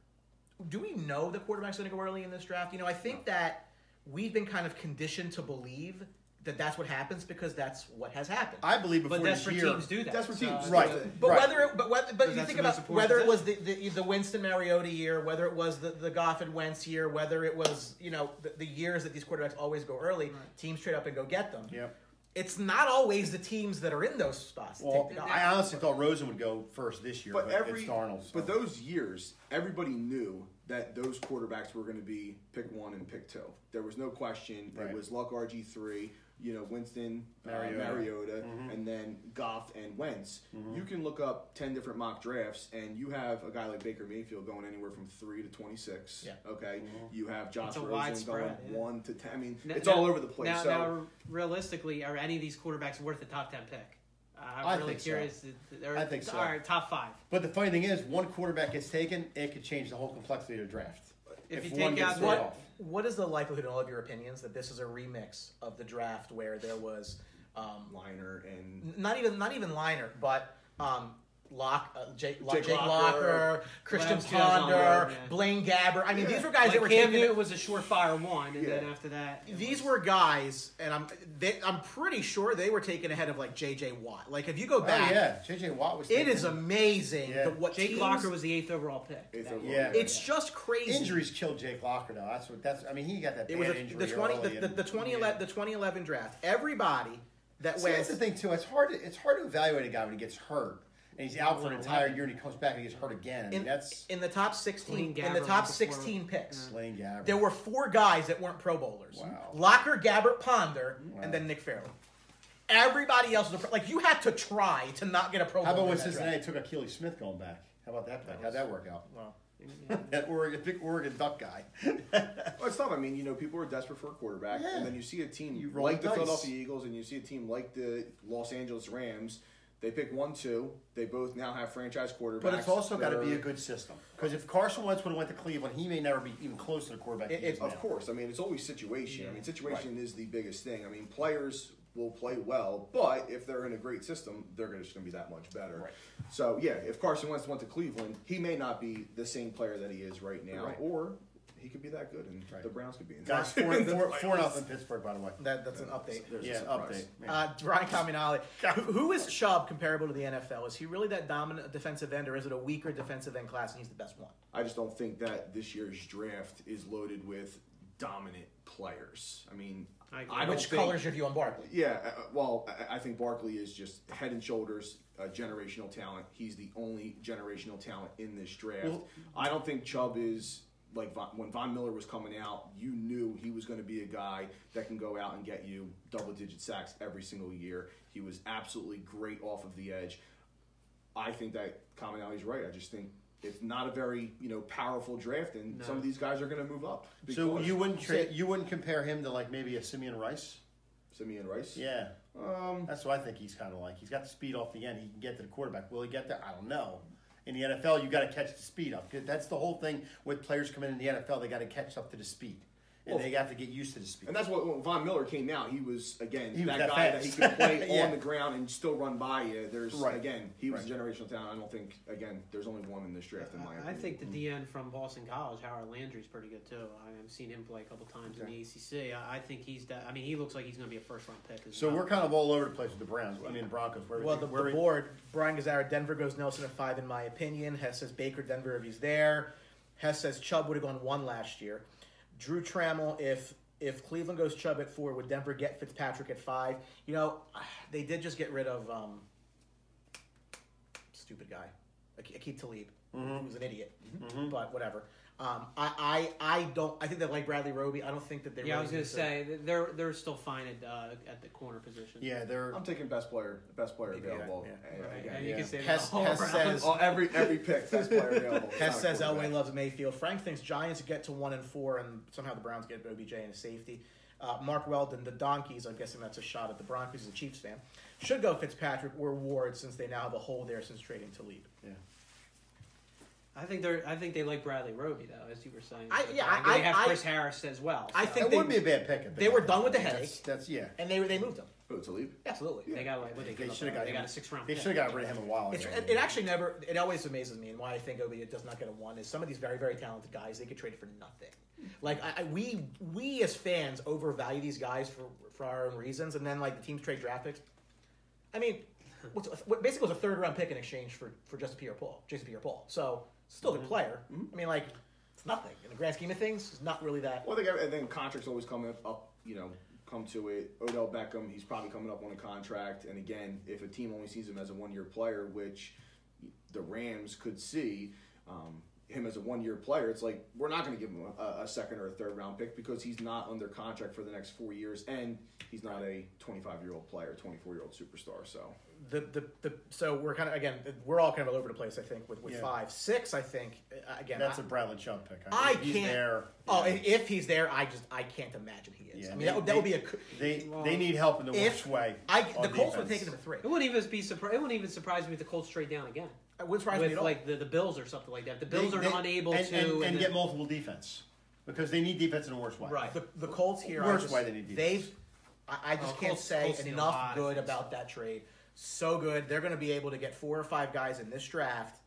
do we know the quarterback's going to go early in this draft? I think that we've been kind of conditioned to believe that that's what happens because that's what has happened. I believe before this year, teams do that. That's for teams, right? But you think about whether it was the Winston Mariota year, whether it was the Goff and Wentz year, whether it was the years that these quarterbacks always go early, teams trade up and go get them. Yep. It's not always the teams that are in those spots. Well, I honestly thought Rosen would go first this year, but it's Darnold. So. But those years, everybody knew that those quarterbacks were going to be pick 1 and pick 2. There was no question. Right. It was Luck RG3, Winston, Mariota, and then Goff and Wentz. You can look up 10 different mock drafts, and you have a guy like Baker Mayfield going anywhere from 3 to 26. Yeah. Okay. You have Josh Rosen going 1 to 10. I mean, it's all over the place. Now, realistically, are any of these quarterbacks worth a top 10 pick? I'm really curious. So. I think so. All right, top 5. But the funny thing is, one quarterback gets taken, it could change the whole complexity of the draft. If you take out what is the likelihood, in all of your opinions, that this is a remix of the draft where there was Liner and not even Liner, but Jake Locker, Christian Ponder, Blaine Gabbert. I mean, these were guys that were Cam Newton was a surefire one, and then after that, these were guys, and I'm pretty sure they were taken ahead of J.J. Watt. If you go back, J.J. Watt was. It is amazing what Jake Locker was the 8th overall pick. It's just crazy. Injuries killed Jake Locker though. I mean, he got that bad injury. The 2011 draft. Everybody that went. That's the thing too. It's hard to evaluate a guy when he gets hurt. And he's out for an entire year, and he comes back and gets hurt again. In the top 16 picks, Blaine Gabbert. There were 4 guys that weren't Pro Bowlers: wow. Locker, Gabbert, Ponder, and then Nick Fairley. Everybody else was you had to try to not get a Pro Bowler. How about when Cincinnati took Achilles Smith going back? How about that pick? How'd that work out? Well, that big Oregon Duck guy. Well, it's tough. I mean, people are desperate for a quarterback, and then you see a team like the Philadelphia Eagles, and you see a team like the Los Angeles Rams. They pick 1, 2. They both now have franchise quarterbacks. But it's also got to be a good system. Because if Carson Wentz would have went to Cleveland, he may never be even close to the quarterback he is now. Of course. I mean, it's always situation. Yeah. I mean, situation is the biggest thing. I mean, players will play well, but if they're in a great system, they're just going to be that much better. Right. So, if Carson Wentz went to Cleveland, he may not be the same player that he is right now. Right. Or he could be that good, and the Browns could be in. Guys, 4-0 Pittsburgh, by the way. That's an update. Update. Brian Caminale. Who is Chubb comparable to the NFL? Is he really that dominant defensive end, or is it a weaker defensive end class and he's the best one? I just don't think that this year's draft is loaded with dominant players. I mean, which color's your view on Barkley? Yeah, I think Barkley is just head and shoulders generational talent. He's the only generational talent in this draft. Well, I don't think Chubb is... when Von Miller was coming out, you knew he was going to be a guy that can go out and get you double-digit sacks every single year. He was absolutely great off of the edge. I think that Caminale's right. I just think it's not a very powerful draft, and some of these guys are going to move up. So you wouldn't compare him to maybe a Simeon Rice? Simeon Rice? Yeah. That's what I think he's kind of like. He's got the speed off the end. He can get to the quarterback. Will he get there? I don't know. In the NFL, you got to catch the speed up. That's the whole thing with players coming in the NFL. They got to catch up to the speed, and they have to get used to the speed. And that's what when Von Miller came out. He was that guy that he could play on the ground and still run by you. He was a generational talent. I don't think there's only one in this draft in my opinion. I think the DN from Boston College, Howard Landry's pretty good too. I've seen him play a couple times in the ACC. I think he's that. I mean, he looks like he's going to be a first-round pick. So we're kind of all over the place with the Browns. I mean, the Broncos. The board. Brian Gazzara, Denver goes Nelson at 5 in my opinion. Hess says Baker, Denver if he's there. Hess says Chubb would have gone 1 last year. Drew Trammell, if Cleveland goes Chubb at 4, would Denver get Fitzpatrick at 5? They did just get rid of stupid guy, Akeem Talib, who was an idiot, but whatever. I don't. I think they like Bradley Roby. I don't think that they're. Yeah, I was going to say they're still fine at the corner position. Yeah, I'm taking best player available. Right. Again, And you can say Hess that says every pick best player available. Hess says Elway loves Mayfield. Frank thinks Giants get to 1-4, and somehow the Browns get OBJ and a safety. Mark Weldon, the Donkeys. I'm guessing that's a shot at the Broncos. He's a Chiefs fan. Should go Fitzpatrick or Ward since they now have a hole there since trading Talib. Yeah. I think they like Bradley Roby though, as you were saying. They have Chris Harris as well. I so. think It would be a bad pick. They were done with the headache. That's yeah. And they moved him. Oh, Talib? Absolutely. They got like what They should have got. They got a 6th-round. They should have got rid of him a while ago. It actually never. It always amazes me, and why I think OB does not get a 1 is some of these very, very talented guys they get traded for nothing. Like we as fans overvalue these guys for our own reasons, and then like the teams trade draft picks. I mean, what basically was a 3rd-round pick in exchange for Jason Pierre-Paul. So still a good player. I mean, like it's nothing in the grand scheme of things. It's not really that. Well, and then contracts always come up. Come to it. Odell Beckham, he's probably coming up on a contract. And again, if a team only sees him as a 1-year player, which the Rams could see him as a 1-year player, it's like we're not going to give him a 2nd or a 3rd-round pick because he's not under contract for the next 4 years, and he's not a 25-year-old player, 24-year-old superstar. So so we're kind of we're all kind of all over the place. I think with Yeah. 5, 6. I think again That's a Bradley Chubb pick. He's can't. There, if he's there, I can't imagine he is. Yeah, I mean, that would be a. They need help in the worst way. The Colts would take him to 3. It wouldn't even be surprised. It wouldn't even surprise me if the Colts trade down again. It wouldn't surprise me With at all. like the Bills or something like that. The Bills are unable to and get multiple defense because they need defense in a worse way. Right. The Colts here. Worst way they need defense. I just can't say Colts need a enough lot of good defense. about that trade. So good. They're going to be able to get 4 or 5 guys in this draft.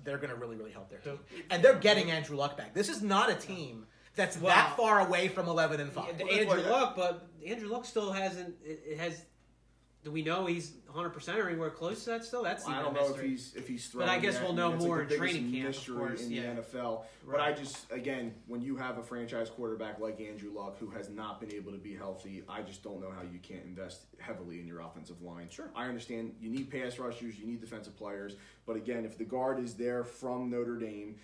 They're going to really, really help their team. And they're getting Andrew Luck back. This is not a team that's that far away from 11-5. Andrew Luck still hasn't. It has. Do we know he's 100% or anywhere close to that still? That's I don't know if he's throwing. But I guess yet. we'll know it's more like the in training camp, of mystery course, in the NFL. But I just when you have a franchise quarterback like Andrew Luck who has not been able to be healthy, I just don't know how you can't invest heavily in your offensive line. Sure, I understand you need pass rushers, you need defensive players, but again, if the guard is there from Notre Dame,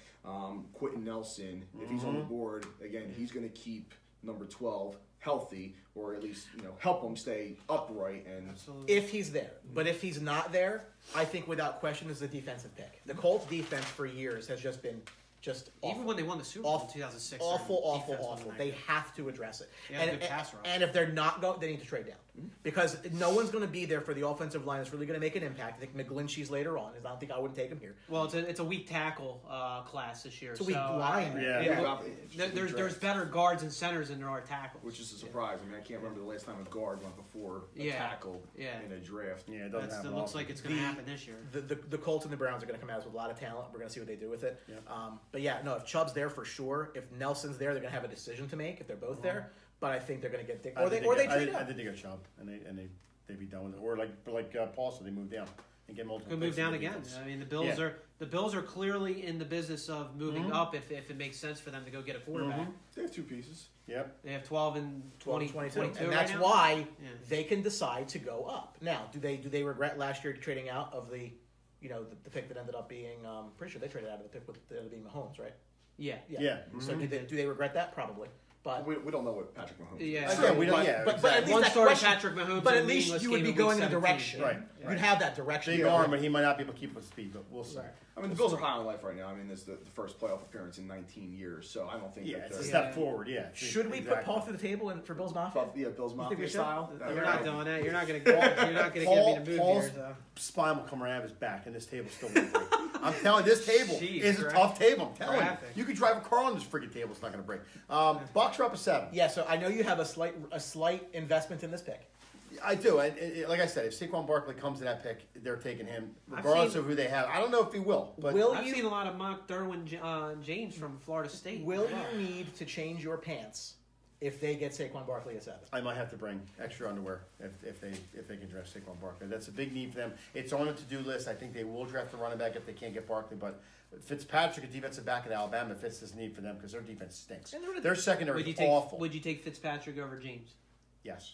Quentin Nelson, if he's on the board, again, he's going to keep number 12 healthy, or at least help him stay upright. And if he's there, but if he's not there, I think without question is the defensive pick. The Colts defense for years has just been awful. Even when they won the Super Bowl in 2006. Awful. They have to address it. Yeah, good pass rush. And if they're not going, they need to trade down because no one's going to be there for the offensive line that's really going to make an impact. I think McGlinchey's later on. I wouldn't take him here. Well, it's a weak tackle class this year. It's a weak line. There's better guards and centers than there are tackles, which is a surprise. I mean, I can't remember the last time a guard went before a tackle in a draft. Yeah, it doesn't happen. It looks like it's going to happen this year. The Colts and the Browns are going to come out with a lot of talent. We're going to see what they do with it. Yeah. But yeah, no, if Chubb's there for sure, if Nelson's there, they're going to have a decision to make if they're both there. But I think they're going to get Dick, or they trade up. I think they got Chubb and they'd be done with it. Or like Paul said, they move down and get multiple. Could move down again. defense. I mean, the Bills are clearly in the business of moving up if it makes sense for them to go get a quarterback. They have 2 pieces. Yep. They have 12 and 22 and that's why they can decide to go up. Now, do they regret last year trading out of the pick that ended up being pretty sure they traded out of the pick with it ended up being Mahomes, right? Yeah. So do they regret that? Probably. But we don't know what Patrick Mahomes is. Yeah, we don't. But at least one that star question, Patrick Mahomes. but at least you would be going in a direction. Right. You'd have that direction. Big arm, but he might not be able to keep up with speed. But we'll see. Right. I mean, the Bills are high on life right now. I mean, this is the first playoff appearance in 19 years, so I don't think It's that a step forward. Yeah. Should we put Paul through the table for Bill's Mafia? Bills we Mafia should? style. You're not doing that. You're not going to get me to move Paul's here. So. spine will come around his back, and this table's still going to break. I'm telling you, this table is a tough table. I'm telling you. You could drive a car on this freaking table. It's not going to break. Bucks are up a 7. Yeah, so I know you have a slight investment in this pick. I do. And like I said, if Saquon Barkley comes to that pick, they're taking him, regardless of who they have. I don't know if he will. But I've seen a lot of mock Derwin James from Florida State. Will you need to change your pants if they get Saquon Barkley at 7? I might have to bring extra underwear if they can draft Saquon Barkley. That's a big need for them. It's on the to-do list. I think they will draft a running back if they can't get Barkley. But Fitzpatrick, a defensive back at Alabama, fits this need for them because their defense stinks. Their secondary is awful. Would you take Fitzpatrick over James? Yes.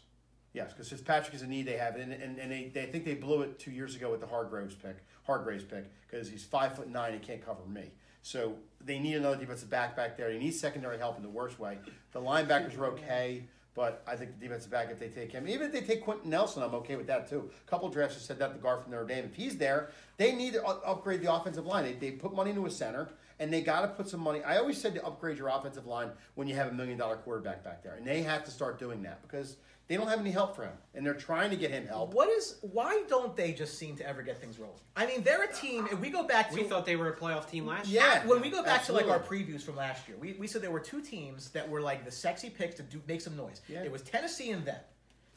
Yes, because Fitzpatrick is a need they have, and they think they blew it 2 years ago with the Hargraves pick, because he's 5'9" and can't cover me. So they need another defensive back there. They need secondary help in the worst way. The linebackers are okay, but I think the defensive back, if they take him, even if they take Quentin Nelson, I'm okay with that too. A couple of drafts have said that, the guard from Notre Dame. If he's there, they need to upgrade the offensive line. They put money into a center, and they got to put some money. I always said to upgrade your offensive line when you have $1 million quarterback back there, and they have to start doing that because they don't have any help for him, and they're trying to get him help. Why don't they just seem to ever get things rolling? I mean, they're a team. If we go back to, we thought they were a playoff team last year. Yeah, when we go back absolutely. to like our previews from last year, we said there were two teams that were like the sexy picks to make some noise. Yeah. It was Tennessee and them.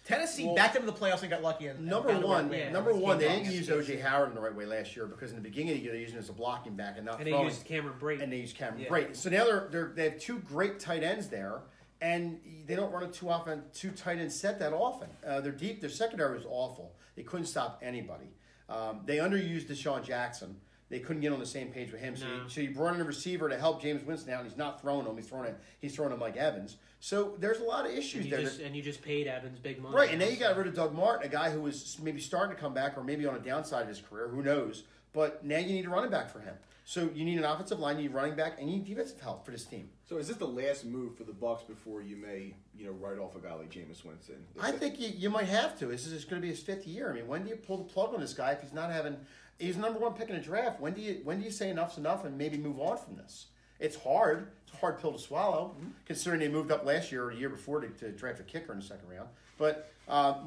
Tennessee backed into the playoffs and got lucky. Number one, they didn't use O.J. Howard in the right way last year because in the beginning of the year they used him as a blocking back and not throwing. And they used Cameron Brate. Brate. So now they have two great tight ends there, and they don't run a two tight end set that often. Their secondary was awful. They couldn't stop anybody. They underused Deshaun Jackson. They couldn't get on the same page with him. So you brought in a receiver to help James Winston out, and he's not throwing him. He's throwing him like Evans. So there's a lot of issues there. And you just paid Evans big money. Right, and now you got rid of Doug Martin, a guy who was maybe starting to come back or maybe on a downside of his career. Who knows? But now you need a running back for him. So you need an offensive line, you need running back, and you need defensive help for this team. So is this the last move for the Bucs before you may, write off a guy like Jameis Winston? I think you might have to. This is going to be his 5th year. I mean, when do you pull the plug on this guy if he's not having? He's the number one pick in a draft. When do you say enough's enough and maybe move on from this? It's hard. It's a hard pill to swallow, considering they moved up last year or the year before to draft a kicker in the second round. But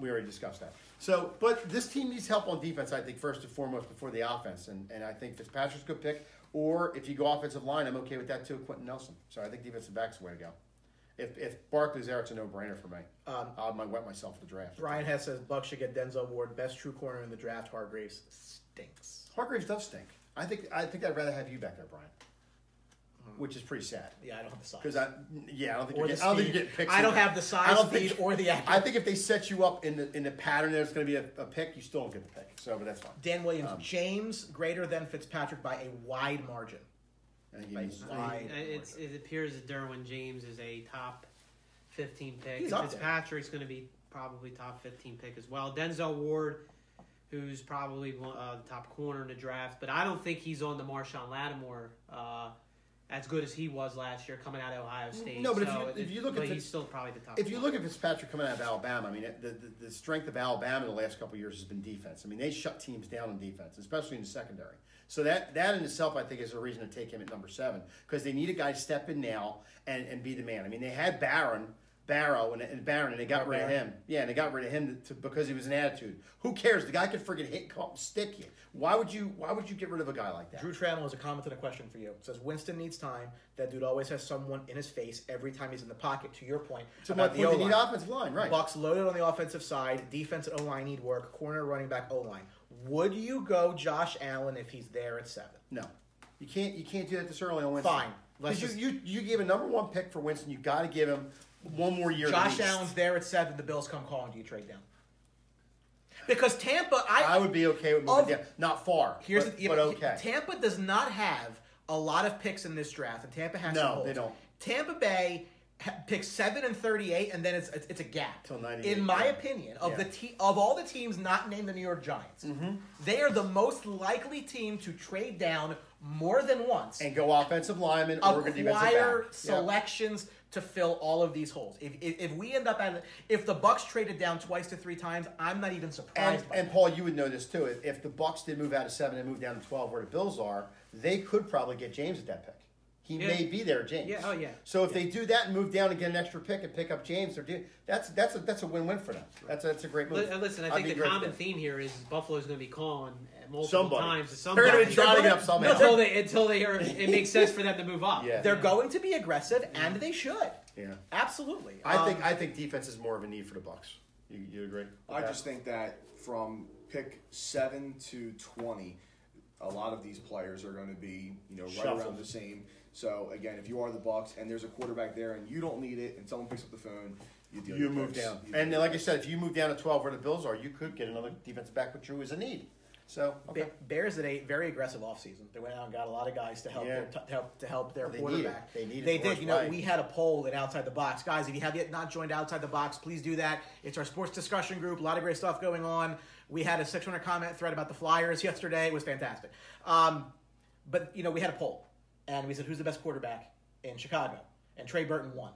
we already discussed that. So, but this team needs help on defense, I think, first and foremost before the offense. And I think Fitzpatrick's a good pick. Or if you go offensive line, I'm okay with that too, Quentin Nelson. So I think defensive back's the way to go. If Barkley's there, it's a no-brainer for me. I might wet myself for the draft. Brian Hess says Bucs should get Denzel Ward, best true corner in the draft. Hargraves stinks. Hargraves does stink. I think I'd rather have you back there, Brian. Which is pretty sad. Yeah, I don't have the size. Because I don't think you're getting picks. I don't have the size, speed, or the accuracy. I think if they set you up in the pattern there's going to be a pick, you still don't get the pick. So, but that's fine. Dan Williams, James greater than Fitzpatrick by a wide margin. It appears that Derwin James is a top 15 pick. He's up Fitzpatrick's going to be probably top 15 pick as well. Denzel Ward, who's probably the top corner in the draft, but I don't think he's on the Marshawn Lattimore as good as he was last year coming out of Ohio State. No, but if you look at he's still probably the top. If you look at Fitzpatrick coming out of Alabama, I mean the strength of Alabama in the last couple of years has been defense. I mean they shut teams down in defense, especially in the secondary. So that in itself I think is a reason to take him at number 7 because they need a guy to step in now and be the man. I mean they had Barrow and Barron, and they got rid of him. Yeah, and they got rid of him because he was an attitude. Who cares? The guy could friggin' hit, stick you. Why would you get rid of a guy like that? Drew Trammell has a comment and a question for you. It says Winston needs time. That dude always has someone in his face every time he's in the pocket. To your point, about the O-line. They need offensive line, right? Bucs loaded on the offensive side. Defense and O-line need work. Corner, running back, O-line. Would you go Josh Allen if he's there at 7? No, you can't. You can't do that this early on Winston. Fine. Because you gave a number 1 pick for Winston. You got to give him one more year. Josh Allen's there at 7. The Bills come calling. Do you trade down? Because Tampa, I would be okay with moving down. Not far, but okay. Tampa does not have a lot of picks in this draft, and Tampa has some holes. They don't. Tampa Bay picks 7 and 38, and then it's a gap. Till 98. In my opinion, of all the teams not named the New York Giants, they are the most likely team to trade down more than once and go offensive lineman or acquire selections to fill all of these holes. If we end up if the Bucs traded down twice to 3 times, I'm not even surprised. And Paul, you would know this too. If the Bucs did move out of 7 and move down to 12, where the Bills are, they could probably get James at that pick. He may be there, James. Yeah. Oh yeah. So if they do that and move down and get an extra pick and pick up James, that's a win-win for them. That's a great move. Listen, I think the common theme here is Buffalo's going to be calling multiple times to somebody. They're going to try to get up somehow until they are. It makes sense for them to move up. Yeah. They're going to be aggressive, and they should. Yeah, absolutely. I think defense is more of a need for the Bucs. You agree? I just think that from pick 7 to 20, a lot of these players are going to be right around the same. So again, if you are the Bucs and there's a quarterback there and you don't need it, and someone picks up the phone, you move down. And like I said, if you move down to 12 where the Bills are, you could get another defensive back, which is a need. So Bears did a very aggressive offseason. They went out and got a lot of guys to help their quarterback. They did. We had a poll at Outside the Box, guys. If you have yet not joined Outside the Box, please do that. It's our sports discussion group. A lot of great stuff going on. We had a 600 comment thread about the Flyers yesterday. It was fantastic. But we had a poll. and we said, who's the best quarterback in Chicago? And Trey Burton won.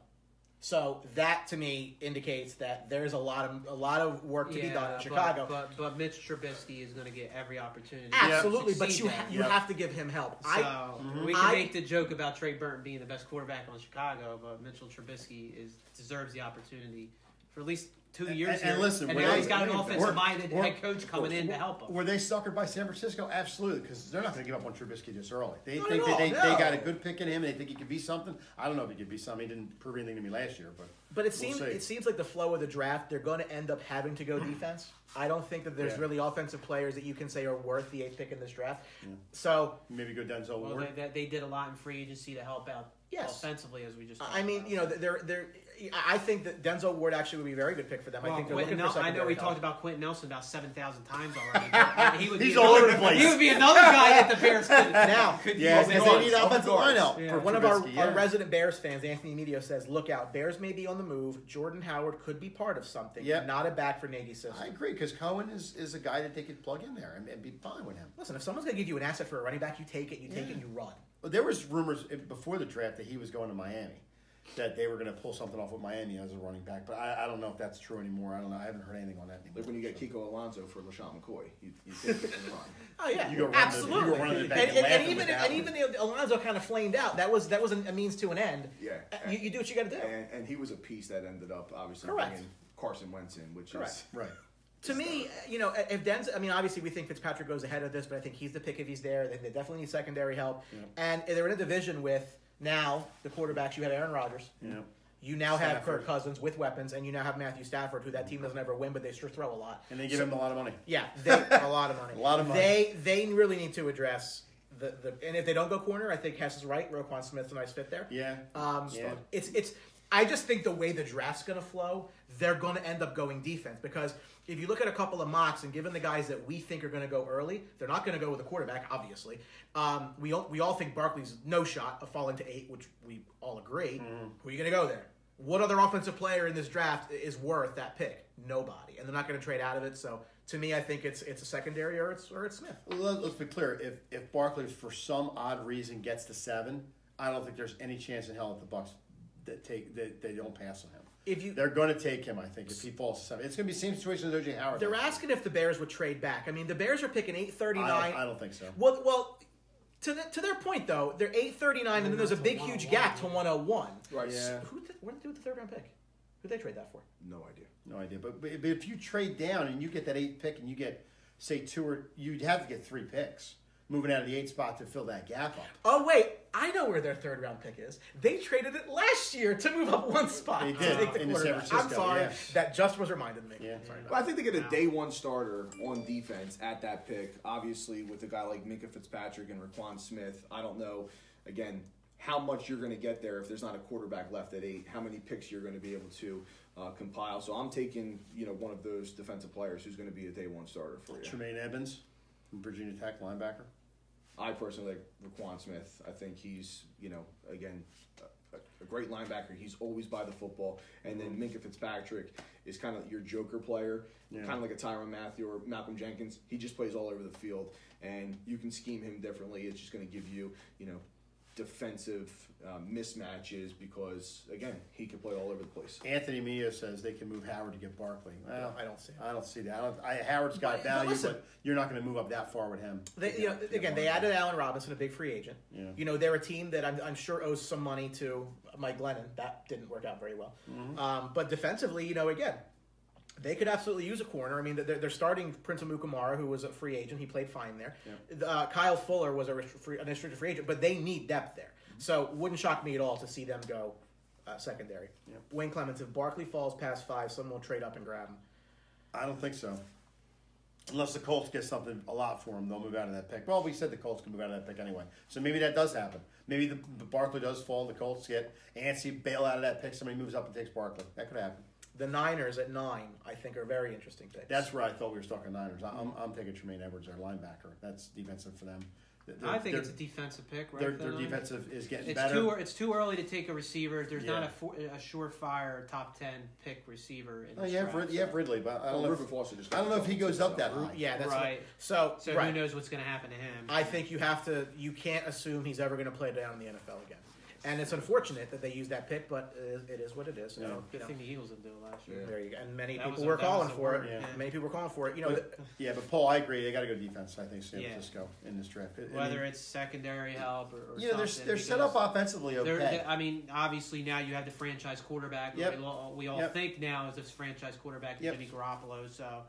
So that to me indicates that there's a lot of work to be done in Chicago. But Mitch Trubisky is going to get every opportunity. Absolutely, but you have to give him help. So we can make the joke about Trey Burton being the best quarterback on Chicago, but Mitchell Trubisky deserves the opportunity for at least 2 years. And listen, and now he's got an offensive-minded head coach coming in to help him. Were they suckered by San Francisco? Absolutely, because they're not going to give up on Trubisky this early. They Not think at all, they no. got a good pick in him, and they think he could be something. I don't know if he could be something. He didn't prove anything to me last year, but it seems like the flow of the draft, they're going to end up having to go defense. I don't think that there's really offensive players that you can say are worth the 8th pick in this draft. Yeah. So maybe go Denzel Ward. They did a lot in free agency to help out offensively, as we just talked about. I think that Denzel Ward actually would be a very good pick for them. I think they're looking for secondary I know we help. talked about Quentin Nelson about 7,000 times already. He's all over the place. He would be another guy that the Bears could because they need offensive line help. Yeah. One of our resident Bears fans, Anthony Medio, says, look out, Bears may be on the move. Jordan Howard could be part of something. Yep. Not a back for Nagy's system. I agree, because Cohen is a guy that they could plug in there and be fine with him. Listen, if someone's going to give you an asset for a running back, you take it, you run. Well, there was rumors before the draft that he was going to Miami, that they were going to pull something off with Miami as a running back. But I don't know if that's true anymore. I don't know. I haven't heard anything on that anymore. Like when you get Kiko Alonso for LaShawn McCoy, you take it and run. Oh yeah, you go absolutely. And even Alonso kind of flamed out. That was a means to an end. Yeah, you do what you got to do. And he was a piece that ended up obviously bringing Carson Wentz in, which is right. To me, if Denzel, obviously we think Fitzpatrick goes ahead of this, but I think he's the pick if he's there. They definitely need secondary help. Yeah. And they're in a division with now the quarterbacks. You have Aaron Rodgers. Yeah. You now have Kirk Cousins with weapons, and you now have Matthew Stafford, who that team doesn't ever win, but they sure throw a lot. And they give him a lot of money. Yeah, a lot of money. A lot of money. They really need to address the and if they don't go corner, I think Hess is right. Roquan Smith's a nice fit there. Yeah. It's. I just think the way the draft's going to flow, they're going to end up going defense because if you look at a couple of mocks and given the guys that we think are going to go early, they're not going to go with a quarterback, obviously. We all think Barkley's no shot of falling to 8, which we all agree. Mm-hmm. Who are you going to go there? What other offensive player in this draft is worth that pick? Nobody, and they're not going to trade out of it. So to me, I think it's a secondary or it's Smith. Well, let's be clear. If Barkley for some odd reason gets to 7, I don't think there's any chance in hell that the Bucs they don't pass on him. They're going to take him, I think, if he falls to 7. It's going to be the same situation as O.J. Howard. They're asking if the Bears would trade back. The Bears are picking 839. I don't think so. Well, to their point though, they're 839, and then there's a big, huge gap to 101. Right. Yeah. What did they do with the 3rd round pick? Who'd they trade that for? No idea. No idea. But if you trade down and you get that 8th pick and you get say 2 or you'd have to get 3 picks. Moving out of the 8th spot to fill that gap up. Oh, wait. I know where their 3rd round pick is. They traded it last year to move up 1 spot. They did. To take the in San Francisco. I'm sorry. Yeah. That just was reminded me. Yeah. Well, I think they get a day 1 starter on defense at that pick. Obviously, with a guy like Minkah Fitzpatrick and Roquan Smith, I don't know, again, how much you're going to get there if there's not a quarterback left at 8, how many picks you're going to be able to compile. So I'm taking one of those defensive players who's going to be a day 1 starter for you. Tremaine Edmonds from Virginia Tech, linebacker. I personally like Roquan Smith. I think he's, again, a great linebacker. He's always by the football. And then Minkah Fitzpatrick is kind of your joker player, kind of like a Tyrann Mathieu or Malcolm Jenkins. He just plays all over the field, and you can scheme him differently. It's just going to give you, defensive mismatches because, again, he can play all over the place. Anthony Mia says they can move Howard to get Barkley. Well, I don't see it. I don't see that. Howard's got value, but you're not going to move up that far with him. They added Allen Robinson, a big free agent. Yeah. They're a team that I'm sure owes some money to Mike Glennon. That didn't work out very well. Mm-hmm. But defensively, again, they could absolutely use a corner. They're starting Prince Amukamara, who was a free agent. He played fine there. Yeah. Kyle Fuller was an restricted free agent, but they need depth there. So wouldn't shock me at all to see them go secondary. Yeah. Wayne Clements, if Barkley falls past 5, someone will trade up and grab him. I don't think so. Unless the Colts get something a lot for him, they'll move out of that pick. Well, we said the Colts can move out of that pick anyway. So maybe that does happen. Maybe the Barkley does fall, the Colts get antsy, bail out of that pick, somebody moves up and takes Barkley. That could happen. The Niners at 9, I think, are very interesting picks. That's where I thought we were talking Niners. I'm taking Tremaine Edwards, our linebacker. That's defensive for them. I think it's a defensive pick, right? Their defensive is getting better. It's too early to take a receiver. There's not a surefire top 10 pick receiver. In you have Ridley, but I don't know if he goes up that high. Yeah, that's right. So who knows what's going to happen to him? I think you can't assume he's ever going to play down in the NFL again. And it's unfortunate that they used that pick, but it is what it is. Good thing the Eagles didn't do it last year. There you go. And many people were calling for it. Yeah. Many people were calling for it. But Paul, I agree. They got to go defense. I think San Francisco in this draft. Whether it's secondary help or they're set up offensively okay. Obviously now you have the franchise quarterback. Yep. We all think now is this franchise quarterback is going to be Garoppolo. So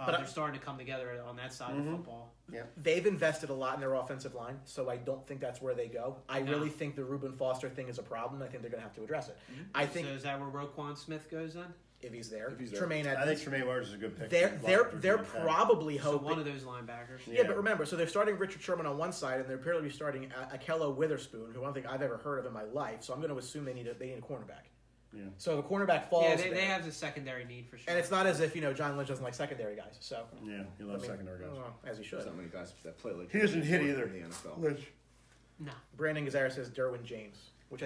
they're starting to come together on that side of football. Yeah. They've invested a lot in their offensive line, so I don't think that's where they go. I really think the Reuben Foster thing is a problem. I think they're going to have to address it. So is that where Roquan Smith goes then? If he's there. Tremaine Edmonds. I think Tremaine Edmonds is a good pick. They're probably hoping. So one of those linebackers. Yeah, but remember, so they're starting Richard Sherman on one side, and they're apparently starting Akello Witherspoon, who I don't think I've ever heard of in my life. So I'm going to assume they need a cornerback. Yeah. So the cornerback falls. Yeah, they have the secondary need for sure. And it's not as if John Lynch doesn't like secondary guys. So he loves secondary guys. As he should. There's not many guys that play like he doesn't hit either in the NFL. Lynch. No. Brandon Gazzara says Derwin James. Which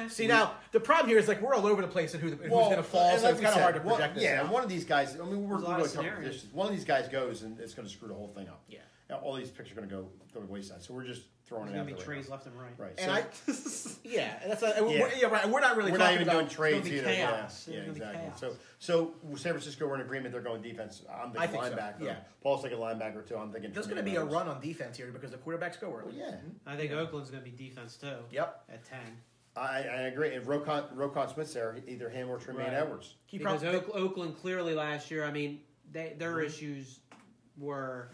see now the problem here is we're all over the place and who's going to fall, so it's kind of hard to project this. Yeah, one of these guys. I mean, we're really talking positions. One of these guys goes and it's going to screw the whole thing up. Yeah, all these picks are going to go to the wayside. So we're just throwing it out there. There's going to be trades left and right. Right. And we're not really. We're not even doing trades either. Chaos. Yeah, exactly. So San Francisco, we're in agreement. They're going defense. I'm thinking linebacker. So. Yeah. Paul's thinking linebacker too. I'm thinking. There's going to be a run on defense here because the quarterbacks go early. Yeah. I think Oakland's going to be defense too. Yep. At 10. I agree. If Roquan Smith's there, either him or Tremaine Edwards. Because Oakland clearly last year, I mean, their issues were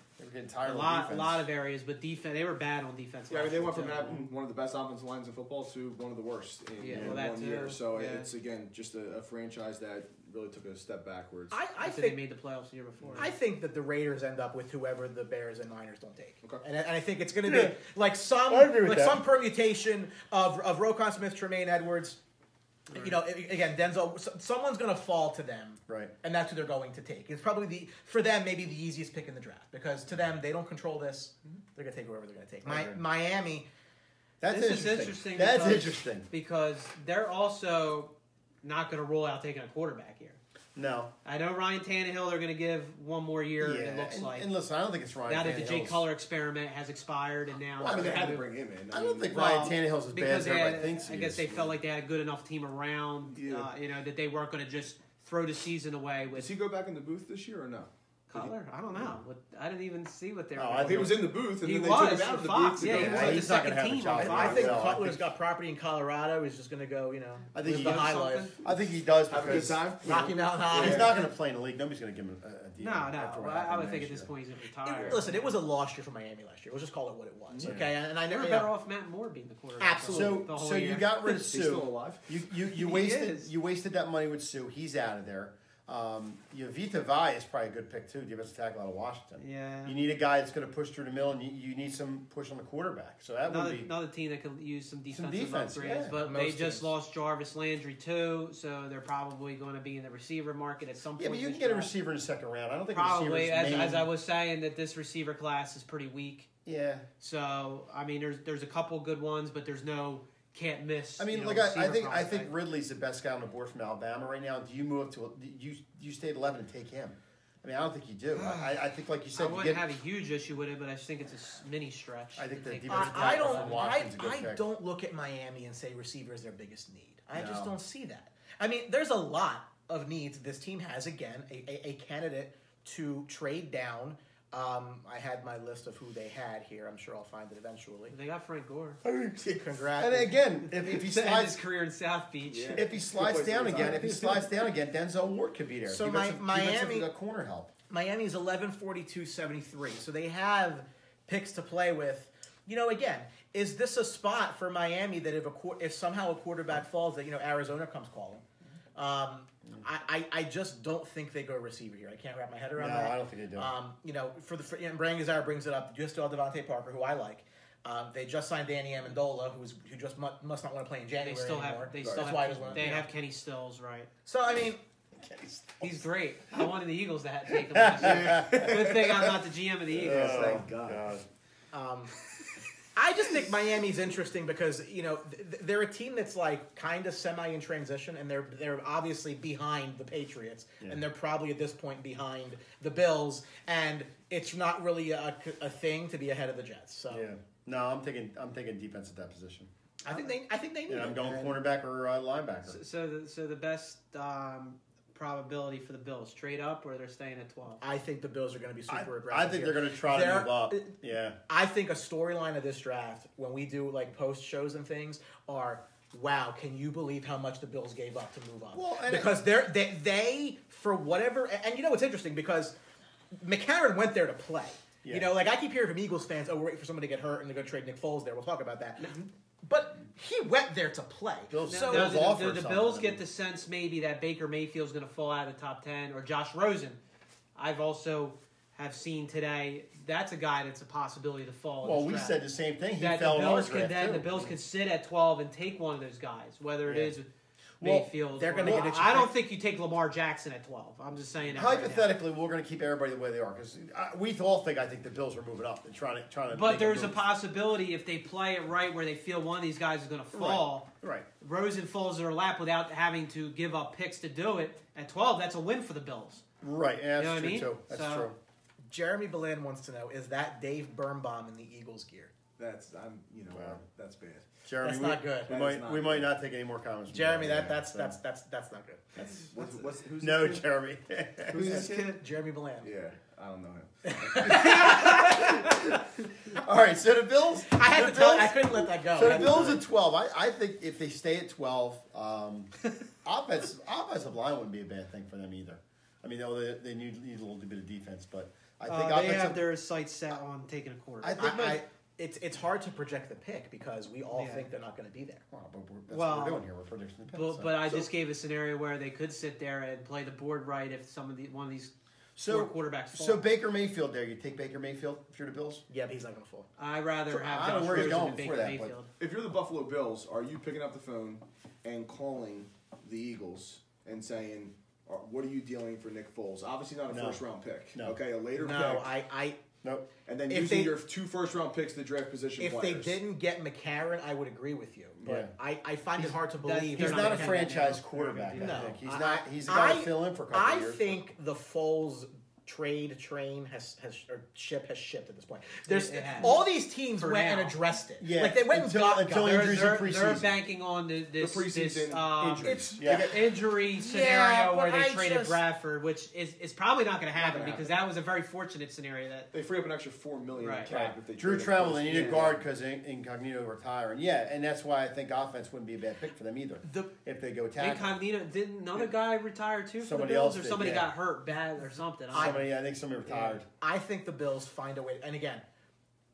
a lot of areas, but defense they were bad on defense. Yeah, they went from having one of the best offensive lines in football to one of the worst in 1 year. So it's again just a franchise that really took a step backwards. I think they made the playoffs the year before. I think that the Raiders end up with whoever the Bears and Niners don't take. Okay. And I think it's going to be like some permutation of Roquan Smith, Tremaine Edwards. Right. Again, Denzel. Someone's going to fall to them, right? And that's who they're going to take. It's probably for them maybe the easiest pick in the draft because to them they don't control this. They're going to take whoever they're going to take. Miami. This is interesting. That's interesting because they're also not going to rule out taking a quarterback here. No. I know Ryan Tannehill they're going to give one more year, it looks like. And listen, I don't think it's Ryan Now that the Jay Cutler experiment has expired and now... they had to bring him in. I don't think Ryan Tannehill's as bad as everybody thinks he is. I guess they felt like they had a good enough team around, that they weren't going to just throw the season away with... Does he go back in the booth this year or no? Cutler? I don't know. I didn't even see what they were doing. He was in the booth and then they took him out of the booth. Yeah, he's not going to have a job. I think Cutler's got property in Colorado. He's just going to go, I think live the high life. I think he does have a good time. Rocky Mountain High. He's not going to play in the league. Nobody's going to give him a deal. No. I would think at this point he's going to retire. Listen, it was a lost year for Miami last year. We'll just call it what it was. Okay, and I never better off Matt Moore being the quarterback. Absolutely. So you got rid of Sue. He's still alive. You wasted that money with Sue. He's out of there. Vita Vai is probably a good pick too. Defensive tackle out of Washington. Yeah. You need a guy that's going to push through the middle, and you need some push on the quarterback. So that would be another team that could use some defensive upgrades. Yeah. But they just lost Jarvis Landry too, so they're probably going to be in the receiver market at some point. Yeah, but you can get a receiver in the second round. I don't think probably as I was saying that this receiver class is pretty weak. Yeah. So I mean, there's a couple good ones, but there's no. Can't miss. I mean, I think Ridley's the best guy on the board from Alabama right now. Do you move up to you stay at 11 and take him? I mean, I don't think you do. I think, like you said, I wouldn't have a huge issue with it, but I just think it's a mini stretch. I think the defensive tackle from Washington's a good pick. I don't look at Miami and say receiver is their biggest need. I just don't see that. I mean, there's a lot of needs this team has. Again, a candidate to trade down. I had my list of who they had here. I'm sure I'll find it eventually. They got Frank Gore. Congrats. And again, if he slides his career in South Beach, if he slides down again, Denzel Ward could be there. So Miami got corner help. Miami's 11-42-73. So they have picks to play with. Again, is this a spot for Miami that if somehow a quarterback falls, that Arizona comes calling? I just don't think they go receiver here. I can't wrap my head around that. No, I don't think they do. And Brandon Gazzara brings it up. Just still Devontae Parker, who I like. They just signed Danny Amendola, who just must not want to play in January anymore. They have Kenny Stills, right? So I mean, he's great. I wanted the Eagles to take him last year. Good thing I'm not the GM of the Eagles. Thank God. I just think Miami's interesting because they're a team that's like kind of semi in transition, and they're obviously behind the Patriots, and they're probably at this point behind the Bills, and it's not really a thing to be ahead of the Jets. So no, I'm taking defense at that position. I think they need. And I'm going cornerback or linebacker. So the best probability for the Bills trade up, or they're staying at 12. I think the Bills are going to be super aggressive. I think they're going to try to move up. Yeah. I think a storyline of this draft, when we do like post shows and things, are wow, can you believe how much the Bills gave up to move up? Well, because they for whatever, and it's interesting because McCarron went there to play. Yeah. Like I keep hearing from Eagles fans, oh, we're waiting for somebody to get hurt and they're going to trade Nick Foles there. We'll talk about that. But he went there to play. Do the Bills get the sense maybe that Baker Mayfield's going to fall out of the top 10, or Josh Rosen? I've also have seen today that's a guy that's a possibility to fall. Well, we said the same thing. He that fell the Bills in our the Bills could sit at 12 and take one of those guys, whether it is Mayfield. They're going to get. I don't think you take Lamar Jackson at 12. I'm just saying. That hypothetically, we're going to keep everybody the way they are because we all think I think the Bills are moving up and trying to. But there's a possibility if they play it right, where they feel one of these guys is going to fall. Right. Rosen falls in their lap without having to give up picks to do it. At 12, that's a win for the Bills. Right. Yeah, that's true too. too. That's true. Jeremy Belan wants to know: is that Dave Birnbaum in the Eagles gear? That's that's bad. Jeremy, that's not good. We might not take any more comments. Jeremy, that's not good. Who's no, Jeremy. Who's this kid? Jeremy Belan. Yeah, I don't know him. All right, so the Bills. I couldn't let that go. So the Bills at 12. I think if they stay at 12, offensive line wouldn't be a bad thing for them either. I mean, they need a little bit of defense, but I think they have their sights set on taking a quarter. I think it's hard to project the pick because we all think they're not going to be there. Well, but that's what we're doing here. We're predicting the pick. But I just gave a scenario where they could sit there and play the board right if one of these four quarterbacks fall. So Baker Mayfield there. You take Baker Mayfield if you're the Bills? Yeah, but he's not going to fall. I'd rather have I don't know where he's going Baker that, Mayfield. If you're the Buffalo Bills, are you picking up the phone and calling the Eagles and saying, what are you dealing for Nick Foles? Obviously not a first-round pick. No. Okay, a later pick. No, Nope. And then using your 2 first-round picks to draft position if players. they didn't get McCarron, I would agree with you. But I find it hard to believe. He's not a franchise quarterback, I think. He's not. He's got to fill in for a couple of years. I think the Foles trade train ship has shipped at this point. All these teams went and addressed it. Yeah. Like they went until injuries in They're preseason. banking on this preseason injuries. Injury scenario where they traded just Bradford, which is probably not going to happen because that was a very fortunate scenario. That they free up an extra $4 million in cap if they Drew Travel, they need a guard because Incognito retiring. Yeah, and that's why I think offense wouldn't be a bad pick for them either. If they go tackle. Incognito, didn't another guy retire too for Somebody the Bills, else or did, somebody got hurt bad or something? I think somebody retired. I think the Bills find a way. And again,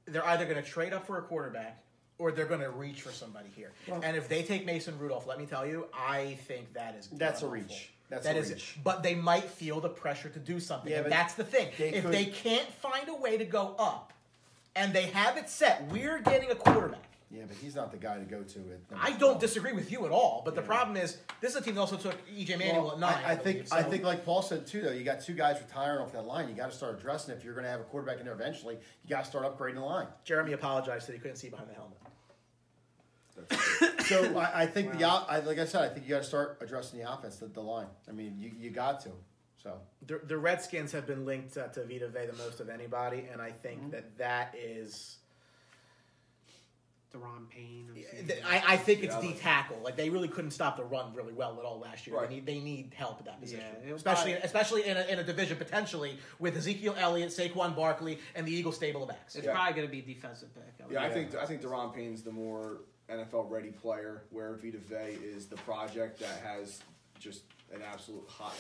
they're either going to trade up for a quarterback or they're going to reach for somebody here. And if they take Mason Rudolph, let me tell you, I think that's a reach. That's a reach. reach. But they might feel the pressure to do something. Yeah, and that's the thing. If they can't find a way to go up and they have it set, we're getting a quarterback. Yeah, but he's not the guy to go to. I don't disagree with you at all, but the problem is this is a team that also took E.J. Manuel at 9. I think like Paul said too, though, you got 2 guys retiring off that line. You got to start addressing it. If you're going to have a quarterback in there eventually, you got to start upgrading the line. Jeremy apologized that he couldn't see behind the helmet. So I think like I said, I think you got to start addressing the offense, the line. I mean, you got to. So the Redskins have been linked to Vita Vea the most of anybody, and I think that is. Deron Payne. I think it's D tackle. Like they really couldn't stop the run really well at all last year. Right. They need help at that position, Yeah, especially in a division potentially with Ezekiel Elliott, Saquon Barkley, and the Eagles stable of backs. It's probably going to be a defensive pick. I think Deron Payne's the more NFL ready player, where Vita Vea is the project that has just an absolute high,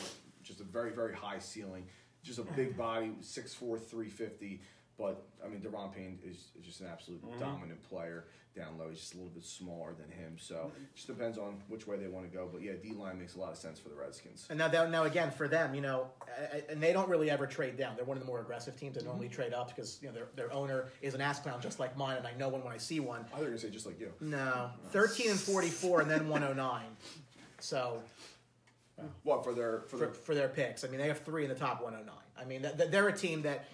just a very very high ceiling, just a big body, 6'4", 350. But I mean, Deron Payne is just an absolute dominant player down low. He's just a little bit smaller than him, so it just depends on which way they want to go. But yeah, D-line makes a lot of sense for the Redskins. And now again for them, and they don't really ever trade down. They're one of the more aggressive teams that normally trade up because their owner is an ass clown just like mine, and I know when I see one. I thought you were gonna say just like you. No, 13-44, and then 109. So. What for their picks? I mean, they have 3 in the top 109. I mean, they're a team that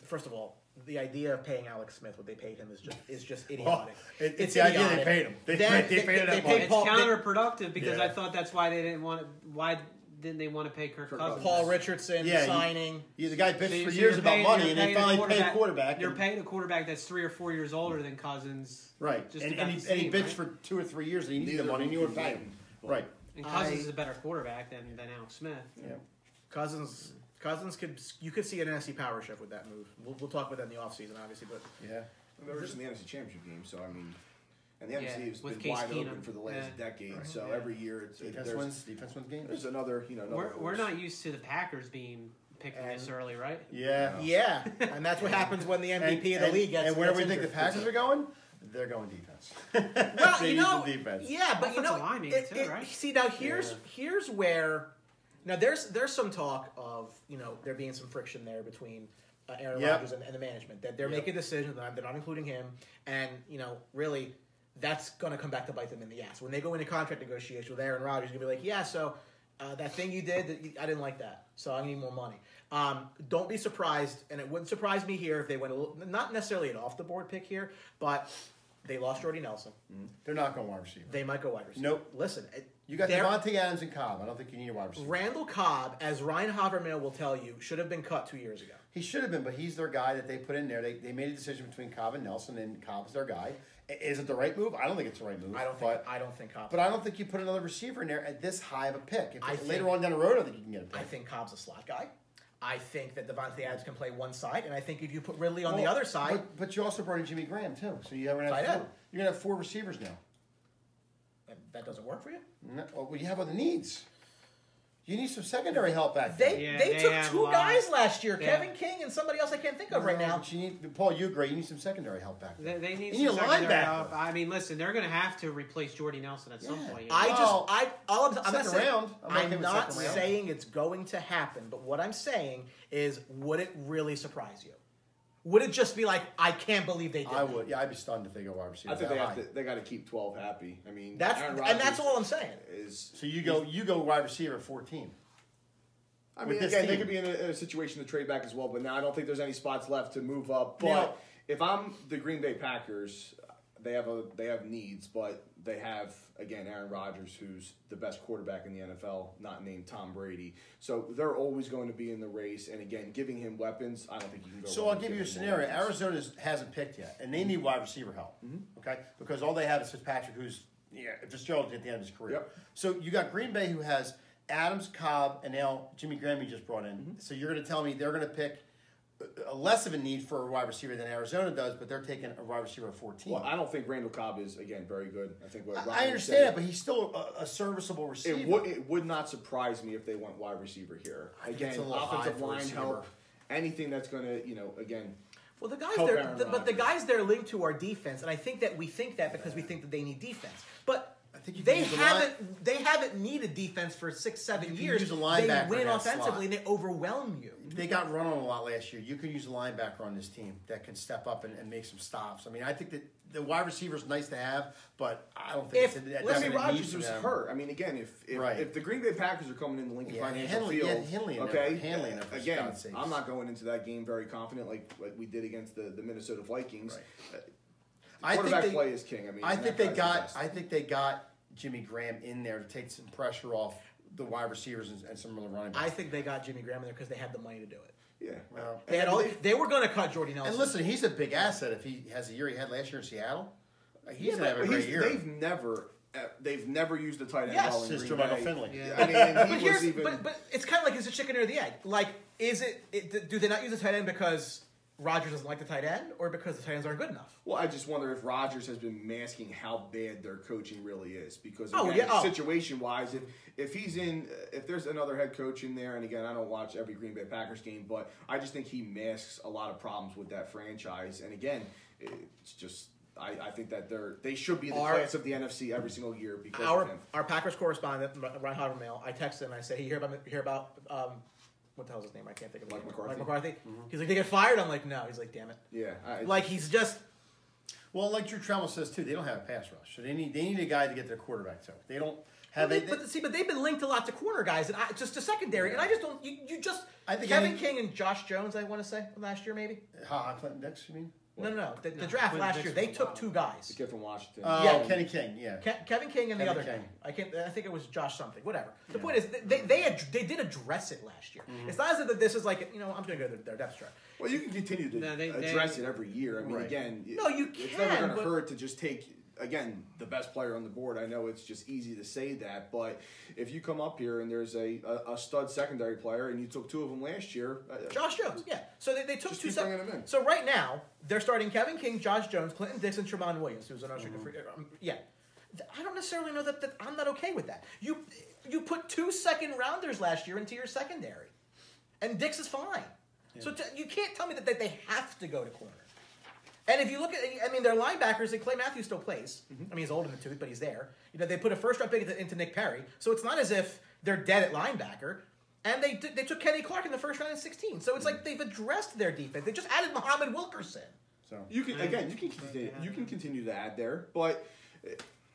first of all, the idea of paying Alex Smith what they paid him is just idiotic. Well, it's the idea they paid him. They paid him. It's counterproductive because I thought that's why they didn't want. Why didn't they want to pay Kirk Cousins? Paul Richardson signing. The guy bitched for years about money, and they finally paid a quarterback. You're paying a quarterback that's 3 or 4 years older than Cousins. Right. Just and about he the same, bitched right? for 2 or 3 years, and he needed the money, and you would pay him. Right. And Cousins is a better quarterback than Alex Smith. Yeah. Cousins could see an NFC power shift with that move. We'll talk about that in the offseason, obviously, but Yeah. They were just in the NFC Championship game, so I mean, and the Yeah, NFC has with been Case wide Keenum. open for the last decade. Right. So Yeah. every year Defense wins games. There's another, We're horse. not used to the Packers being picking this early, right? Yeah. yeah, and that's what happens when the MVP of the league gets. And where we gets think the injured. Packers are going? They're going defense. Well, They you know, use the defense. yeah, but you know, Offensive line maybe too, right? see now here's where now there's some talk of there being some friction there between Aaron Rodgers and the management that they're making decisions that they're not including him, and really that's going to come back to bite them in the ass when they go into contract negotiation with Aaron Rodgers. You're gonna be like, yeah, so that thing you did, I didn't like that, so I need more money. Don't be surprised, and it wouldn't surprise me here if they went not necessarily an off the board pick here, but they lost Jordy Nelson. They're not going wide receiver. They might go wide receiver. Nope. Listen, You got Devontae Adams and Cobb. I don't think you need a wide receiver. Randall Cobb, as Ryan Havermill will tell you, should have been cut 2 years ago. He should have been, but he's their guy that they put in there. They made a decision between Cobb and Nelson, and Cobb's their guy. Is it the right move? I don't think it's the right move. I don't think Cobb. But I don't think you put another receiver in there at this high of a pick. Later think- on down the road, I think you can get a pick. I think Cobb's a slot guy. I think that Devontae Adams can play one side, and I think if you put Ridley on the other side, but you also brought in Jimmy Graham too, so you're gonna have 4 receivers now. that doesn't work for you. No, well, you have other needs. You need some secondary help back there. They took 2 guys last year, Kevin King and somebody else I can't think of right now. But you need, Paul, you agree. You need some secondary help back there. They need you some need a secondary linebacker. help. I mean, listen, they're going to have to replace Jordy Nelson at some point. I'm not Second saying, round. I'm not saying it's going to happen, but what I'm saying is, would it really surprise you? Would it just be like, I can't believe they did I that? would. Yeah, I'd be stunned if they go wide receiver. I think they got to keep 12 happy. I mean, that's all I'm saying. So you go wide receiver at 14. I mean, again, they could be in a situation to trade back as well, but now I don't think there's any spots left to move up. But if I'm the Green Bay Packers, they have needs, but they have, again, Aaron Rodgers, who's the best quarterback in the NFL, not named Tom Brady. So they're always going to be in the race. And again, giving him weapons, I don't think you can go. So I'll give you a scenario. Arizona hasn't picked yet, and they need wide receiver help. Okay, because all they have is Fitzpatrick, who's Fitzgerald at the end of his career. Yep. So you got Green Bay, who has Adams, Cobb, and now Jimmy Graham you just brought in. So you're going to tell me they're going to pick less of a need for a wide receiver than Arizona does, but they're taking a wide receiver at 14. Well, I don't think Randall Cobb is, again, very good. I think what I Ryan understand said, it, but he's still a serviceable receiver. It would not surprise me if they went wide receiver here. I think Again, it's a little high offensive for a line receiver. help, anything that's going to, again. Well, the guys Help they're, Aaron but the Rodgers. guys they're linked to are defense, and I think that we think that because we think that they need defense. But I think you they can use they haven't needed defense for 6-7 years. use a They linebacker win in that offensively slot. and they overwhelm you. They got run on a lot last year. You can use a linebacker on this team that can step up and make some stops. I mean, I think that the wide receiver is nice to have, but I don't think Aaron Rodgers was hurt. I mean, again, Right. if the Green Bay Packers are coming in the Lincoln Financial Hanley, Field, Hanley in okay, there. Hanley in there, for again, God's sakes. I'm not going into that game very confident like we did against the Minnesota Vikings. Right. Quarterback play is king. I mean, I think they got Jimmy Graham in there to take some pressure off the wide receivers and some of the running backs. I think they got Jimmy Graham in there because they had the money to do it. Yeah. Well, They were going to cut Jordy Nelson. and listen, he's a big asset if he has the year he had last year in Seattle. He's gonna have a great year. They've never used a tight end Yes. well in Sister Green Michael Bay. Finley. Yeah. I mean, and but it's kind of like, is it chicken or the egg? Like, do they not use a tight end because Rodgers doesn't like the tight end, or because the tight ends aren't good enough? Well, I just wonder if Rodgers has been masking how bad their coaching really is. Because Oh, again, yeah. situation-wise, if there's another head coach in there, and again, I don't watch every Green Bay Packers game, but I just think he masks a lot of problems with that franchise. And again, it's just I think that they should be the class of the NFC every single year because of him. Our Packers correspondent, Ryan Havermill, I texted him and I said, "Hey, you hear about what the hell's his name? I can't think of it. Mike McCarthy. He's like, they get fired. I'm like, no. He's like, damn it. Yeah. He's just. Well, like Drew Trammell says too, they don't have a pass rush, so they need a guy to get their quarterback to. They don't Have they? But they've been linked a lot to corner guys and just to secondary, and I just don't. You just. I think Kevin King and Josh Jones, I want to say last year maybe. Clinton Dix, you mean? No. The draft Quentin last Dix year, they was took wild. 2 guys. The kid from Washington. Oh, Kenny King, yeah. Kevin King and the Kevin other King. guy. I think it was Josh something. Whatever. The point is, they did address it last year. It's not as if this is like I'm going to go to their depth chart. Well, you can continue to address it every year. I mean, again, No, you it's never can, going to but- hurt to just take, again, the best player on the board. I know it's just easy to say that, but if you come up here and there's a stud secondary player and you took 2 of them last year. Josh Jones, yeah. So they took Just 2 keep bringing them in. So right now, they're starting Kevin King, Josh Jones, Clinton Dix, and Tremont Williams, who's an unrestricted free. Yeah. I don't necessarily know that I'm not okay with that. You put 2 second-rounders last year into your secondary, and Dix is fine. Yeah. So you can't tell me that they have to go to corner. And if you look at, their linebackers, Clay Matthews still plays. I mean, he's old in the tooth, but he's there. They put a first-round pick into Nick Perry, so it's not as if they're dead at linebacker. And they took Kenny Clark in the first round in 16. So it's like they've addressed their defense. They just added Muhammad Wilkerson. So you can continue to add there, but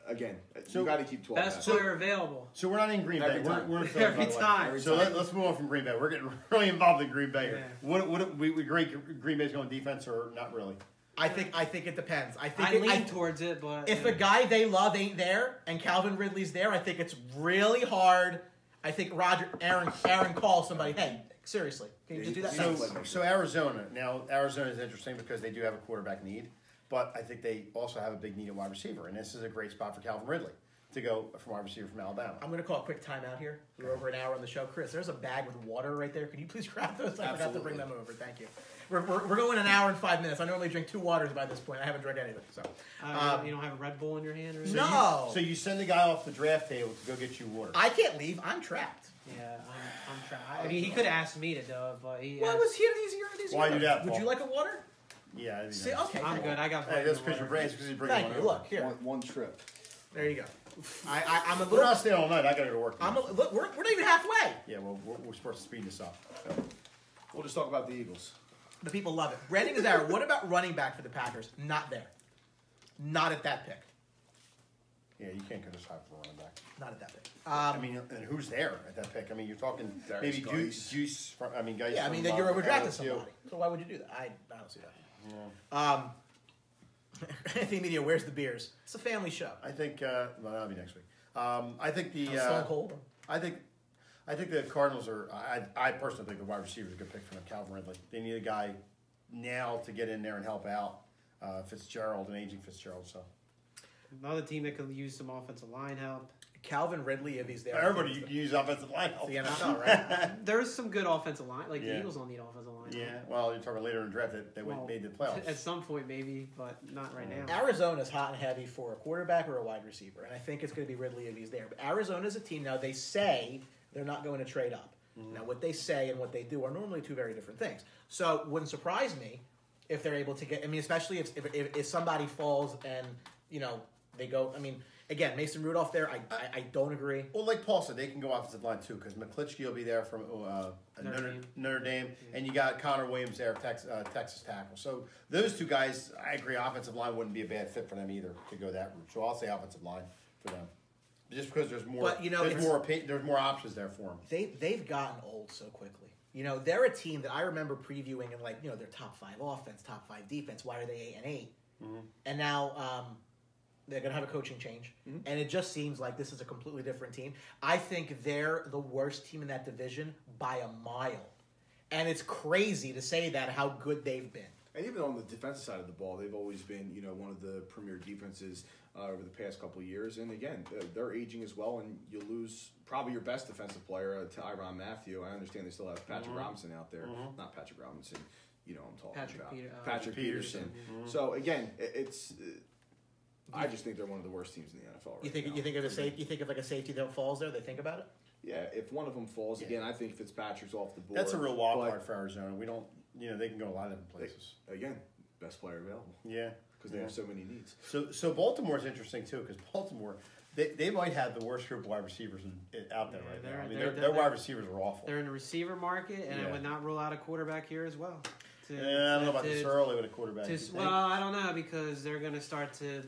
again, you got to keep 12. Best player available. So we're not in Green Bay. Every time. We're in Philly, Every by the way. time. So let's move on from Green Bay. We're getting really involved in Green Bay here. Yeah. What we agree Green Bay's going defense or not really? I think it depends. I lean towards it, but if a guy they love ain't there and Calvin Ridley's there, I think it's really hard. I think Aaron calls somebody. Hey, seriously, can you just do that? So Arizona. Now Arizona is interesting because they do have a quarterback need, but I think they also have a big need at wide receiver, and this is a great spot for Calvin Ridley to go from wide receiver from Alabama. I'm going to call a quick timeout here. We're over an hour on the show. Chris, there's a bag with water right there. Could you please grab those? I forgot to bring them over. Thank you. We're going an hour and 5 minutes. I normally drink 2 waters by this point. I haven't drank anything. So you don't have a Red Bull in your hand, or anything? No. So you send the guy off the draft table to go get you water. I can't leave. I'm trapped. Yeah, I'm trying. I mean, he could have asked me to do it, but he. What was here these Why do that, Would Paul? you like a water? Yeah. I think See, that's- okay. I'm good. I got. Hey, that's because your brain's because you bring Thank one you. over. Look here. One trip. There you go. I'm a We're little. not staying all night. I got to go to work. Look, we're not even halfway. Yeah, well, we're supposed to speed this up. We'll just talk about the Eagles. The people love it. Brandon is there. What about running back for the Packers? Not there. Not at that pick. Yeah, you can't go this high for a running back. Not at that pick. I mean, and who's there at that pick? I mean, you're talking Darius maybe Geis. Juice. Guys. Yeah, I mean, from, you're overdrafting LSU. somebody. So why would you do that? I don't see that. Anthony Media, where's the beers? It's a family show. I think. Well, that'll be next week. I think the. Stone Cold. I think the Cardinals are. I personally think the wide receiver is a good pick for them. Calvin Ridley. They need a guy now to get in there and help out Fitzgerald, an aging Fitzgerald. So Another team that could use some offensive line help. Calvin Ridley, if he's there. everybody you can use offensive line help. The NFL, right? There's some good offensive line. Like Yeah. the Eagles don't need offensive line. Yeah. Well, you're talking later in the draft that they made the playoffs. At some point, maybe, but not right now. Arizona's hot and heavy for a quarterback or a wide receiver, and I think it's going to be Ridley if he's there. But Arizona's a team now. They say they're not going to trade up. Now, what they say and what they do are normally 2 very different things. So, it wouldn't surprise me if they're able to get. I mean, especially if somebody falls and they go. I mean. Again, Mason Rudolph there, I don't agree. Well, like Paul said, they can go offensive line too because McCliskey will be there from Notre Dame, and you got Connor Williams there, Texas tackle. So those 2 guys, I agree, offensive line wouldn't be a bad fit for them either to go that route. So I'll say offensive line for them, just because there's more. But, there's more options there for them. They've gotten old so quickly. They're a team that I remember previewing and their top 5 offense, top 5 defense. Why are they 8-8? And now. They're going to have a coaching change. And it just seems like this is a completely different team. I think they're the worst team in that division by a mile. And it's crazy to say that, how good they've been. And even on the defensive side of the ball, they've always been, one of the premier defenses over the past couple of years. And again, they're aging as well, and you lose probably your best defensive player, Tyrann Mathieu. I understand they still have Patrick Robinson out there. Not Patrick Robinson, I'm talking about. Patrick Peterson. So again, it's. I just think they're one of the worst teams in the NFL. Right now. You think of like a safety that falls there? They think about it. Yeah, if one of them falls again, I think Fitzpatrick's off the board. That's a real wild card for Arizona. We don't, they can go a lot of different places. Again, best player available. Yeah, because they have so many needs. So Baltimore's interesting too because Baltimore. They might have the worst group of wide receivers out there right now. I mean, their wide receivers are awful. They're in the receiver market, and I would not rule out a quarterback here as well. I don't know about this early with a quarterback. Well, I don't know because they're going to start to.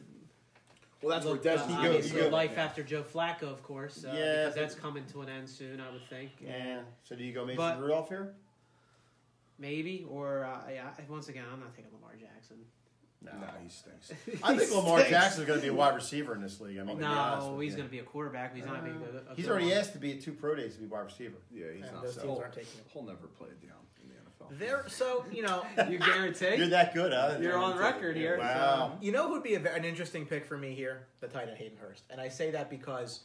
Well, that's where Des obviously life after Joe Flacco, of course. Yeah, because that's coming to an end soon, I would think. Yeah. So do you go Mason Rudolph here? Maybe, or once again, I'm not taking Lamar Jackson. No, he stinks. I think Lamar Jackson is going to be a wide receiver in this league. I mean, no, he's going to be a quarterback. He's not being good. He's already asked to be at 2 pro days to be wide receiver. Yeah, he's not. Those teams aren't taking him. He'll never play it down in the NFL. So you guarantee you're that good, huh? You're on record here. Wow. You know who'd be an interesting pick for me here? The tight end Hayden Hurst, and I say that because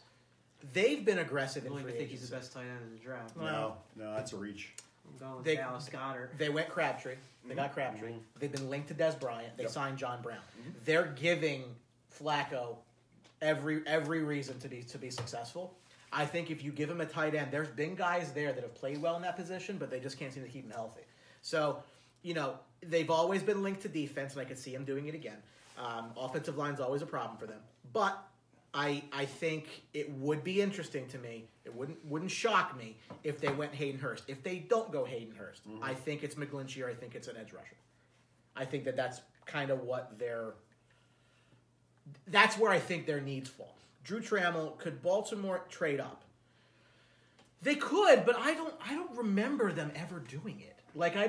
they've been aggressive in free agency. I think he's the best tight end in the draft. No, that's a reach. I'm going with Dallas Goedert. They went Crabtree. They got Crabtree. They've been linked to Des Bryant. They signed John Brown. They're giving Flacco every reason to be successful. I think if you give him a tight end, there's been guys there that have played well in that position, but they just can't seem to keep him healthy. So, they've always been linked to defense, and I could see him doing it again. Offensive line's always a problem for them. But I think it would be interesting to me. It wouldn't shock me if they went Hayden Hurst. If they don't go Hayden Hurst, I think it's McGlinchey or I think it's an edge rusher. I think that's kind of what that's where I think their needs fall. Drew Trammell, could Baltimore trade up? They could, but I don't remember them ever doing it. Like I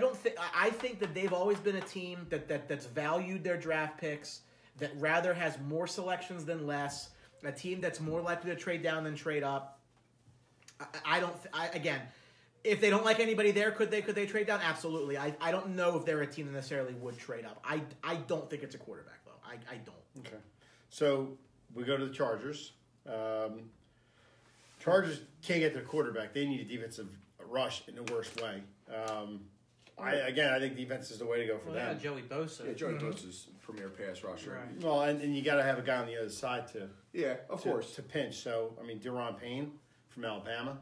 think that they've always been a team that's valued their draft picks, that rather has more selections than less. A team that's more likely to trade down than trade up. Again, if they don't like anybody there, could they trade down? Absolutely. I don't know if they're a team that necessarily would trade up. I don't think it's a quarterback though. I don't. Okay. So we go to the Chargers. Chargers can't get their quarterback. They need a defensive rush in the worst way. I think defense is the way to go for them. Joey Bosa. Yeah, Joey Bosa's premier pass rusher. Right. Well, and you got to have a guy on the other side to. Yeah, of course. To pinch. So, Deron Payne from Alabama.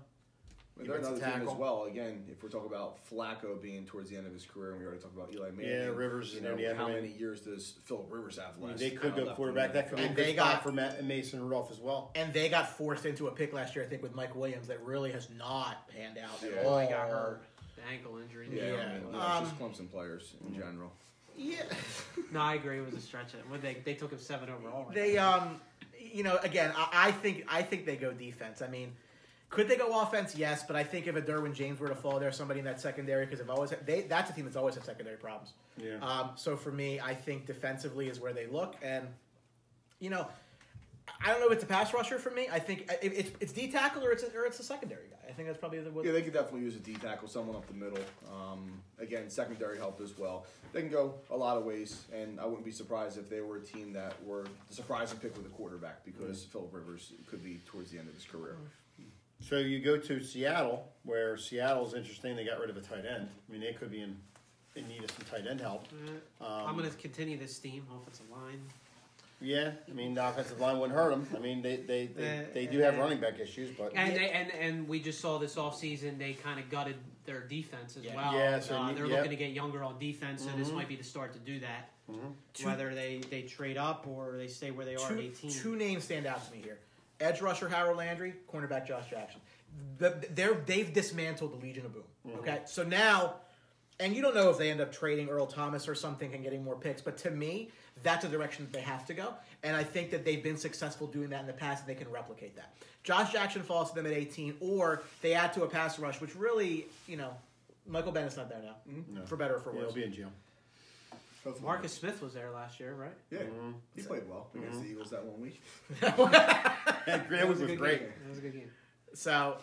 They're another team as well. Again, if we're talking about Flacco being towards the end of his career, and we already talked about Eli Manning. Yeah, Rivers is near the end. How many years does Philip Rivers have left? They could go quarterback. That could be a good spot for Mason Rudolph as well. And they got forced into a pick last year, I think, with Mike Williams that really has not panned out at all. all. He got hurt. The ankle injury. Just Clemson players in general. Yeah. No, I agree. It was a stretch. They took him 7 overall. Right? They again, I think they go defense. Could they go offense? Yes, but I think if a Derwin James were to fall there, somebody in that secondary, because that's a team that's always had secondary problems. Yeah. So for me, I think defensively is where they look, and I don't know if it's a pass rusher for me. I think it's D tackle or it's a secondary guy. I think that's probably the. Yeah, they could definitely use a D tackle, someone up the middle. Again, secondary help as well. They can go a lot of ways, and I wouldn't be surprised if they were a team that were the surprising pick with a quarterback because Philip Rivers could be towards the end of his career. So you go to Seattle, where Seattle's interesting. They got rid of a tight end. They could be in need of some tight end help. I'm going to continue this theme, offensive line. Yeah, the offensive line wouldn't hurt them. They do have running back issues, but and we just saw this offseason they kind of gutted their defense as well. Yeah, so they're looking to get younger on defense, so this might be the start to do that. Whether they trade up or they stay where they are at 18. Two names stand out to me here: edge rusher Harold Landry, cornerback Josh Jackson. They've dismantled the Legion of Boom. Okay, so now. And you don't know if they end up trading Earl Thomas or something and getting more picks, but to me, that's a direction that they have to go. And I think that they've been successful doing that in the past, and they can replicate that. Josh Jackson falls to them at 18, or they add to a pass rush, which really, Michael Bennett's not there now, for better or for worse. He'll be in jail. Marcus Smith was there last year, right? Yeah, he played well against the Eagles that 1 week. That was great. That was a good game. So,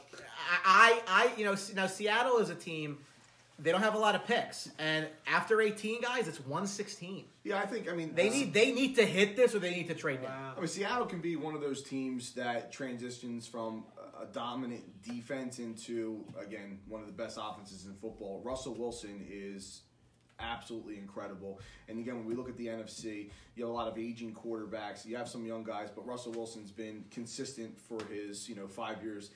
now Seattle is a team. They don't have a lot of picks, and after 18 guys, it's 116. Yeah, I think. They need to hit this, or they need to trade down. Seattle can be one of those teams that transitions from a dominant defense into again one of the best offenses in football. Russell Wilson is absolutely incredible, and again, when we look at the NFC, you have a lot of aging quarterbacks. You have some young guys, but Russell Wilson's been consistent for his 5 years.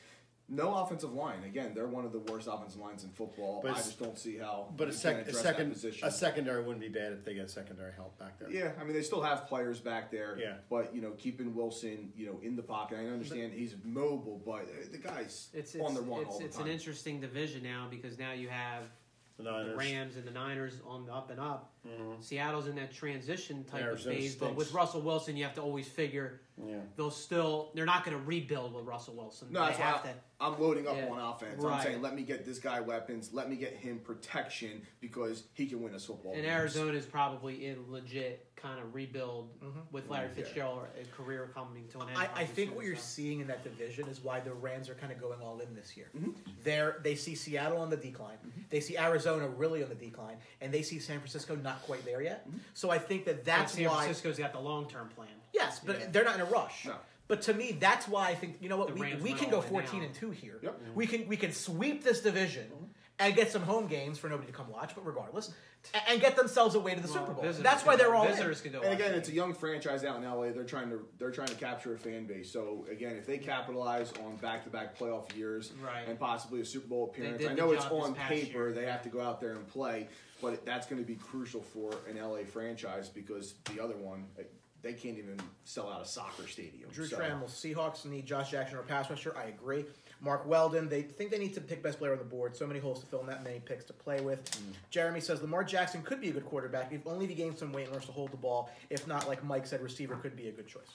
No offensive line. Again, they're one of the worst offensive lines in football. I just don't see how. But a secondary wouldn't be bad if they get secondary help back there. Yeah, they still have players back there. Yeah. But keeping Wilson, in the pocket. I understand he's mobile, but the guy's on the run all the time. It's an interesting division now because now you have the Rams and the Niners on the up and up. Mm-hmm. Seattle's in that transition type of phase, but with Russell Wilson, you have to always figure they're not going to rebuild with Russell Wilson. No, that's why I'm loading up on offense. Right. I'm saying, let me get this guy weapons, let me get him protection because he can win us football games. And Arizona is probably in legit kind of rebuild with Larry Fitzgerald, a career coming to an end. I think what you're seeing in that division is why the Rams are kind of going all in this year. Mm-hmm. They see Seattle on the decline. Mm-hmm. They see Arizona really on the decline. And they see San Francisco not quite there yet. Mm-hmm. So I think that's San why... San Francisco's got the long-term plan. Yes, but they're not in a rush. No. But to me, that's why I think, you know what, we can go 14-2 here. Yep. Mm-hmm. We can sweep this division and get some home games for nobody to come watch, but regardless, and get themselves away to the Super Bowl. That's why they're all in. Can go and again, it's a young franchise out in LA. They're trying to capture a fan base. So again, if they capitalize on back-to-back playoff years and possibly a Super Bowl appearance, I know it's on paper they have to go out there and play, but that's going to be crucial for an LA franchise because the other one, they can't even sell out a soccer stadium. Drew Trammell, Seahawks need Josh Jackson or pass rusher. I agree. Mark Weldon, they think they need to pick best player on the board. So many holes to fill and that many picks to play with. Jeremy says Lamar Jackson could be a good quarterback if only he gains some weight and learns to hold the ball. If not, like Mike said, receiver could be a good choice.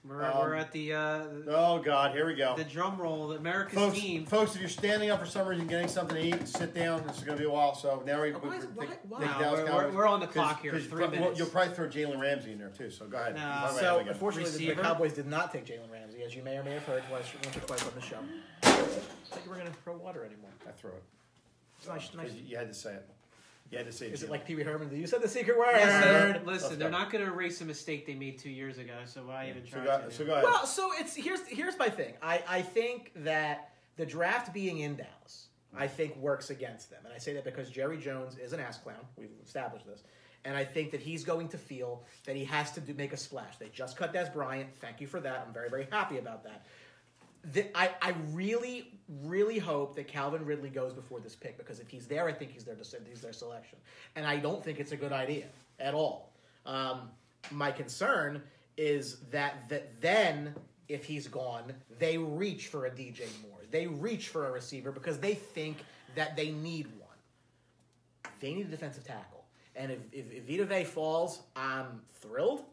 We're at the oh God, here we go. The drum roll, the America's team. Folks, if you're standing up for some reason, getting something to eat, sit down. This is going to be a while. So now we're on the clock here. 3 minutes. You'll probably throw Jalen Ramsey in there too. So go ahead. So unfortunately, the Cowboys did not take Jalen Ramsey, as you may or may have heard once or twice on the show. I think we're going to throw water anymore. I throw it. It's nice. You had to say it. You had to say it. Is it like Pee Wee Herman? You said the secret word. Yes, listen, they're not going to erase a mistake they made 2 years ago. So why even try? So go ahead. Well, so here's my thing. I think that the draft being in Dallas, I think works against them, and I say that because Jerry Jones is an ass clown. We've established this. And I think that he's going to feel that he has to make a splash. They just cut Des Bryant. Thank you for that. I'm very, very happy about that. I really, really hope that Calvin Ridley goes before this pick because if he's there, I think he's their selection. And I don't think it's a good idea at all. My concern is that then, if he's gone, they reach for a DJ Moore. They reach for a receiver because they think that they need one. They need a defensive tackle. And if Vita Vea falls, I'm thrilled.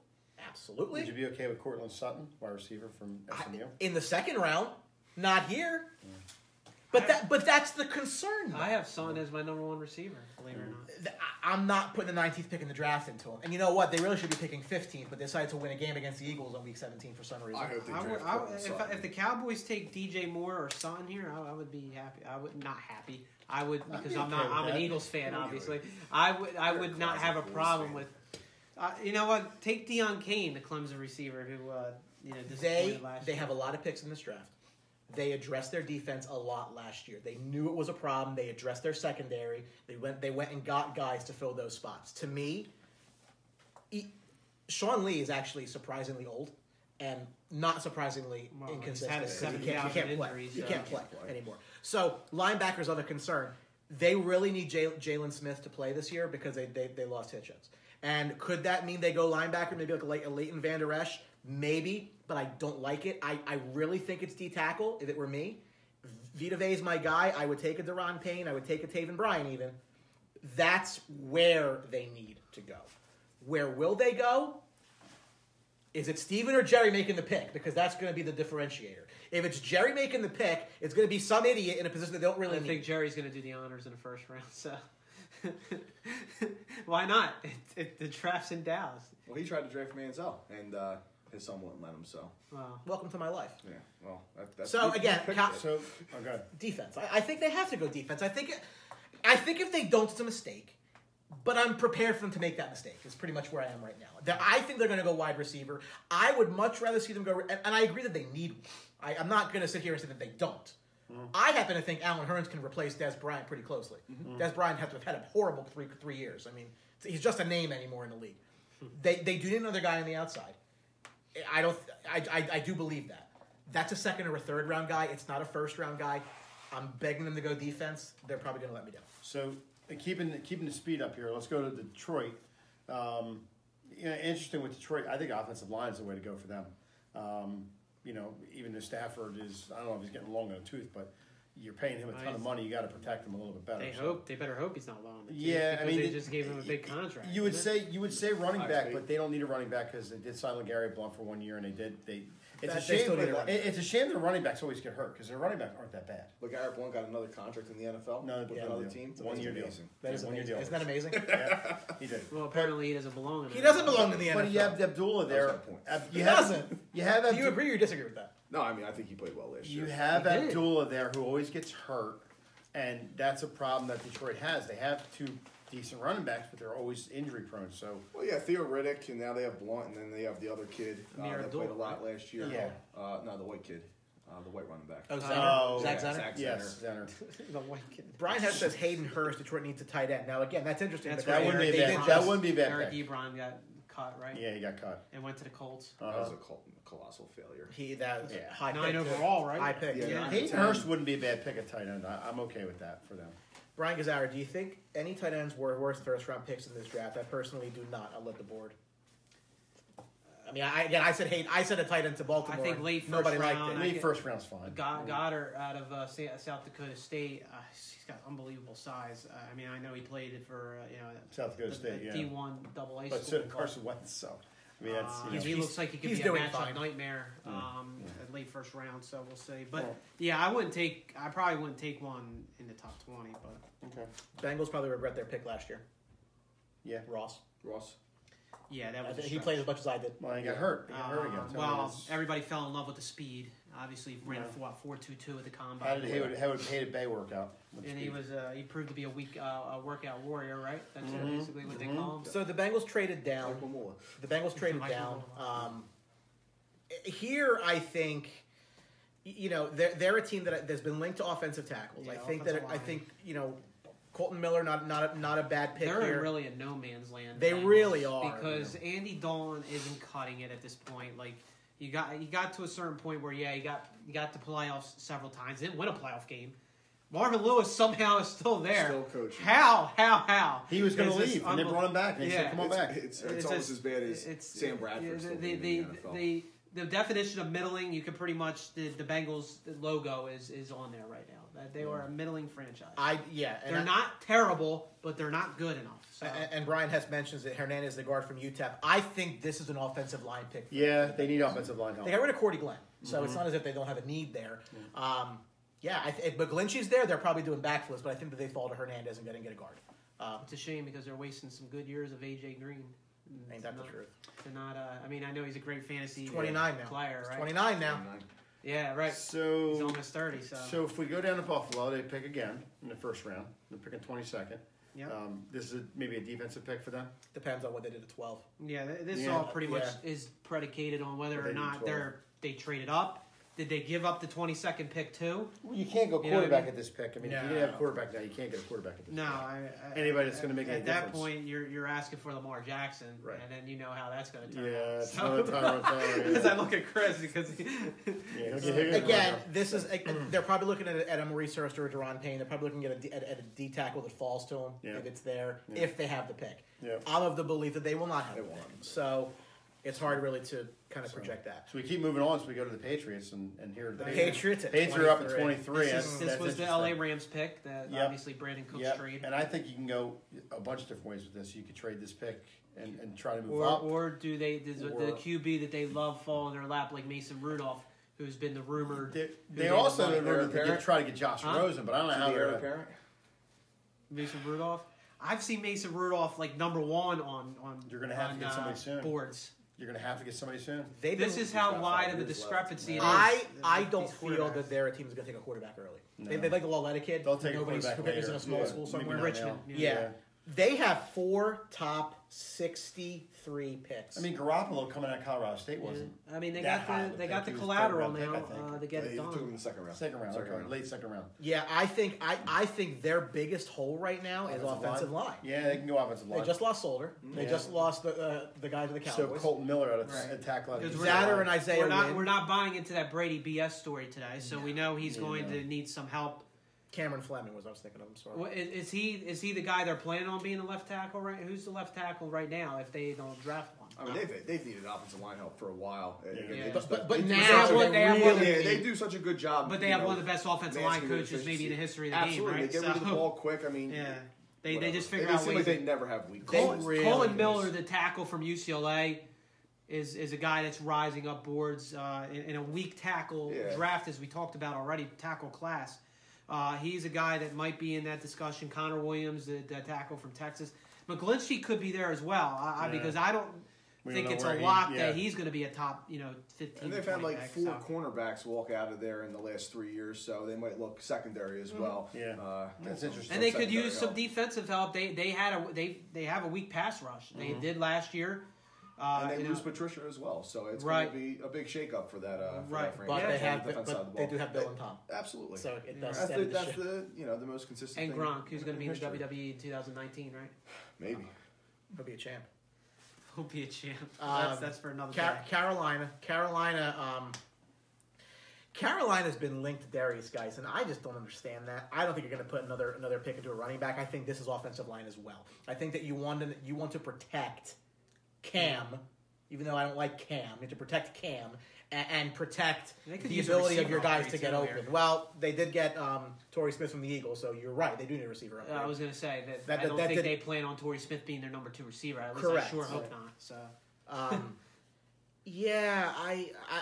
Absolutely. Would you be okay with Cortland Sutton, wide receiver from SMU? In the second round, not here. But that's the concern. I have Sutton as my number 1 receiver, believe it or not. I'm not putting the 19th pick in the draft into him. And you know what? They really should be picking 15th, but they decided to win a game against the Eagles on week 17 for some reason. I hope they draft if the Cowboys take DJ Moore or Sutton here, I would be happy. I would not happy. I would because I'm an Eagles fan, obviously. I would not have a problem with. You know what? Take Deion Kane, the Clemson receiver, who disappointed last year. They have a lot of picks in this draft. They addressed their defense a lot last year. They knew it was a problem. They addressed their secondary. They went and got guys to fill those spots. To me, Sean Lee is actually surprisingly old and not surprisingly inconsistent. He can't play anymore. So linebackers are the concern. They really need Jalen Smith to play this year because they lost Hitchens. And could that mean they go linebacker, maybe like a Leighton Van Der Esch? Maybe, but I don't like it. I really think it's D-tackle, if it were me. Vita Vea is my guy. I would take a Deron Payne. I would take a Taven Bryan even. That's where they need to go. Where will they go? Is it Steven or Jerry making the pick? Because that's going to be the differentiator. If it's Jerry making the pick, it's going to be some idiot in a position that they don't really need. I think Jerry's going to do the honors in the first round, so... Why not? The draft's in Dallas. Well, he tried to draft Manziel, and his son wouldn't let him. So, welcome to my life. Yeah. Well, that's so again, defense. I think they have to go defense. I think if they don't, it's a mistake. But I'm prepared for them to make that mistake. It's pretty much where I am right now. I think they're going to go wide receiver. I would much rather see them go, and I agree that they need one. I'm not going to sit here and say that they don't. I happen to think Alan Hearns can replace Des Bryant pretty closely. Des Bryant has to have had a horrible three years. I mean, he's just a name anymore in the league. They do need another guy on the outside. I do believe that. That's a second or a third round guy. It's not a first round guy. I'm begging them to go defense. They're probably going to let me down. So keeping the speed up here, let's go to Detroit. Interesting with Detroit. I think offensive line is the way to go for them. Even though Stafford is, I don't know if he's getting long in the tooth, but you're paying him a ton of money. You got to protect him a little bit better. They better hope he's not low on the team. Yeah, I mean, they just gave him a big contract. You would say running back, but they don't need a running back because they did sign Gary Blunt for 1 year, and it's a shame. It's a shame that running backs always get hurt because their running backs aren't that bad. Gary Blunt got another contract in the NFL. No, with another team. It's 1 year deal. That is amazing. Isn't that amazing? Yeah, he did. Well, apparently he doesn't belong in He doesn't belong in the NFL. But you have Abdullah there. He doesn't. You have. Do you agree or disagree with that? No, I mean I think he played well last year. You have Abdullah there who always gets hurt, and that's a problem that Detroit has. They have two decent running backs, but they're always injury prone. So well, yeah, Theo Riddick, and now they have Blunt, and then they have the other kid that played a lot last year. Yeah. No, the white kid, the white running back. Zach Zenner? Zach Zenner. Yes, Zenner. The white kid. Brian Hess says Hayden Hurst, Detroit needs a tight end. Now, again, that's interesting. That's That right. wouldn't be a bad. That wouldn't be a bad Eric pick. Ebron got cut, right? Yeah, he got cut. And went to the Colts. That was a colossal failure. High 9 pick, overall, right? High pick. Yeah. Hayden Hurst wouldn't be a bad pick at tight end. I'm okay with that for them. Brian Gazzara, do you think any tight ends were worth first-round picks in this draft? I personally do not. I'll let the board. I mean, I said a tight end to Baltimore. I think late first nobody round. liked it. Late first round's fine. Goddard out of South Dakota State. He's got unbelievable size. I mean, I know he played it for South Dakota State, yeah. D1 AA But school. so did Carson Wentz. So I mean, that's he looks like he could he's be a doing matchup fine. nightmare at late first round. So we'll see. But I probably wouldn't take one in the top 20. But okay. Bengals probably regret their pick last year. Yeah, Ross. yeah, that was. He played as much as I did. Well, he got hurt. He got hurt again. Well, everybody fell in love with the speed. Obviously, he ran a 4.22 at the combine. How did Hayden Bay work out? And he proved to be a workout warrior, right? That's basically what they call him. So the Bengals traded down. The Bengals traded down. Here, I think, they're a team that's been linked to offensive tackles. Yeah, I think Colton Miller, not a bad pick They're here. really in no man's land. They really are, because Andy Dalton isn't cutting it at this point. Like you got to a certain point where you got to playoffs several times. Didn't win a playoff game. Marvin Lewis somehow is still there. Still coaching. How? He was going to leave, and they brought him back. And he said, "Come on back." It's almost as bad as Sam Bradford still being in the NFL. The definition of middling, you could pretty much the Bengals logo is on there right now. That they were a middling franchise. They're not terrible, but they're not good enough. So. And Brian Hess mentions that Hernandez, the guard from UTEP. I think this is an offensive line pick. Yeah, they need offensive line help. They got rid of Cordy Glenn, so it's not as if they don't have a need there. If McGlinchey's there, they're probably doing backflips, but I think that they fall to Hernandez and get a guard. It's a shame because they're wasting some good years of AJ Green. Ain't that the truth? They're not. I know he's a great fantasy 29 now. player, right? 29 now. Yeah, right. So he's almost 30. So if we go down to Buffalo, they pick again in the first round. They're picking 22nd. Yep. This is maybe a defensive pick for them. Depends on what they did at 12. Yeah, this all pretty much is predicated on whether or not they traded up. Did they give up the 22nd pick too? Well, you can't go quarterback at this pick. I mean, if you didn't have quarterback now, you can't get a quarterback at this pick. Anybody that's going to make any difference. At that point, you're asking for Lamar Jackson, right? And then you know how that's going to turn out. It's because I look at Chris because again, this is they're probably looking at a Maurice Hurst or a Deron Payne. They're probably looking at a D tackle that falls to them if it's there, if they have the pick. Yeah. I'm of the belief that they will not have the pick. So it's hard really to kind of project that. So we keep moving on. So we go to the Patriots and here the Patriots. Patriots are up at 23. This was the LA Rams pick that obviously Brandon Cooks trade. And I think you can go a bunch of different ways with this. You could trade this pick and try to move up. Or does the QB that they love fall in their lap like Mason Rudolph, who's been the rumored. They also try to get Josh Rosen, but I don't know how they're apparent. Mason Rudolph. I've seen Mason Rudolph like number one on. You're going to have to get somebody soon. Boards. You're going to have to get somebody soon. This is how wide of a discrepancy it is. I don't feel that their team is going to take a quarterback early. No. They like the Laletta kid. They'll take a quarterback who's in a small school somewhere. Richmond. Yeah. They have 4 top 63 picks. I mean, Garoppolo coming out of Colorado State wasn't. I mean, they got the collateral now to get it done. They took him in the second round. Late second round. Yeah, I think their biggest hole right now is offensive line. Yeah, they can go offensive line. They just lost Solder. They just lost the guy to the Cowboys. So Colton Miller out of attack line. Zatter and Isaiah we're not buying into that Brady BS story today, so we know he's going to need some help Cameron Fleming was I was thinking of. I'm sorry. Well, is he the guy they're planning on being the left tackle? Right? Who's the left tackle right now? If they don't draft one, I mean, they've needed offensive line help for a while. Yeah. But now they do such a good job. But they have one of the best offensive line coaches maybe in the history of the game, right? They get rid of the ball quick. I mean, yeah. They just figure out out ways. Like they never have weak calls. Colin Miller, the tackle from UCLA, is a guy that's rising up boards in a weak tackle draft, as we talked about already, tackle class. He's a guy that might be in that discussion. Connor Williams, the tackle from Texas. McGlinchey could be there as well, because I don't think it's a lock that he's going to be a top, 15. And they've had like 4 cornerbacks walk out of there in the last 3 years, so they might look secondary as well. Yeah, that's interesting. And they could use some defensive help. They have a weak pass rush. They did last year. And they lose Patricia as well, so it's going to be a big shakeup for that. Right, but they do have Bill and Tom. Absolutely. So it does. That's the the most consistent. And thing Gronk, who's going to be in the WWE in 2019, right? Maybe. He'll be a champ. He'll be a champ. That's for another day. Carolina's been linked to Darius, guys, and I just don't understand that. I don't think you're going to put another pick into a running back. I think this is offensive line as well. I think that you want to protect Cam, even though I don't like Cam. You have to protect Cam and protect the ability of your guys to get open. Here. Well, they did get Torrey Smith from the Eagles, so you're right. They do need a receiver. I was going to say that I don't think they plan on Torrey Smith being their number 2 receiver. At least correct. I sure hope not. So. Yeah,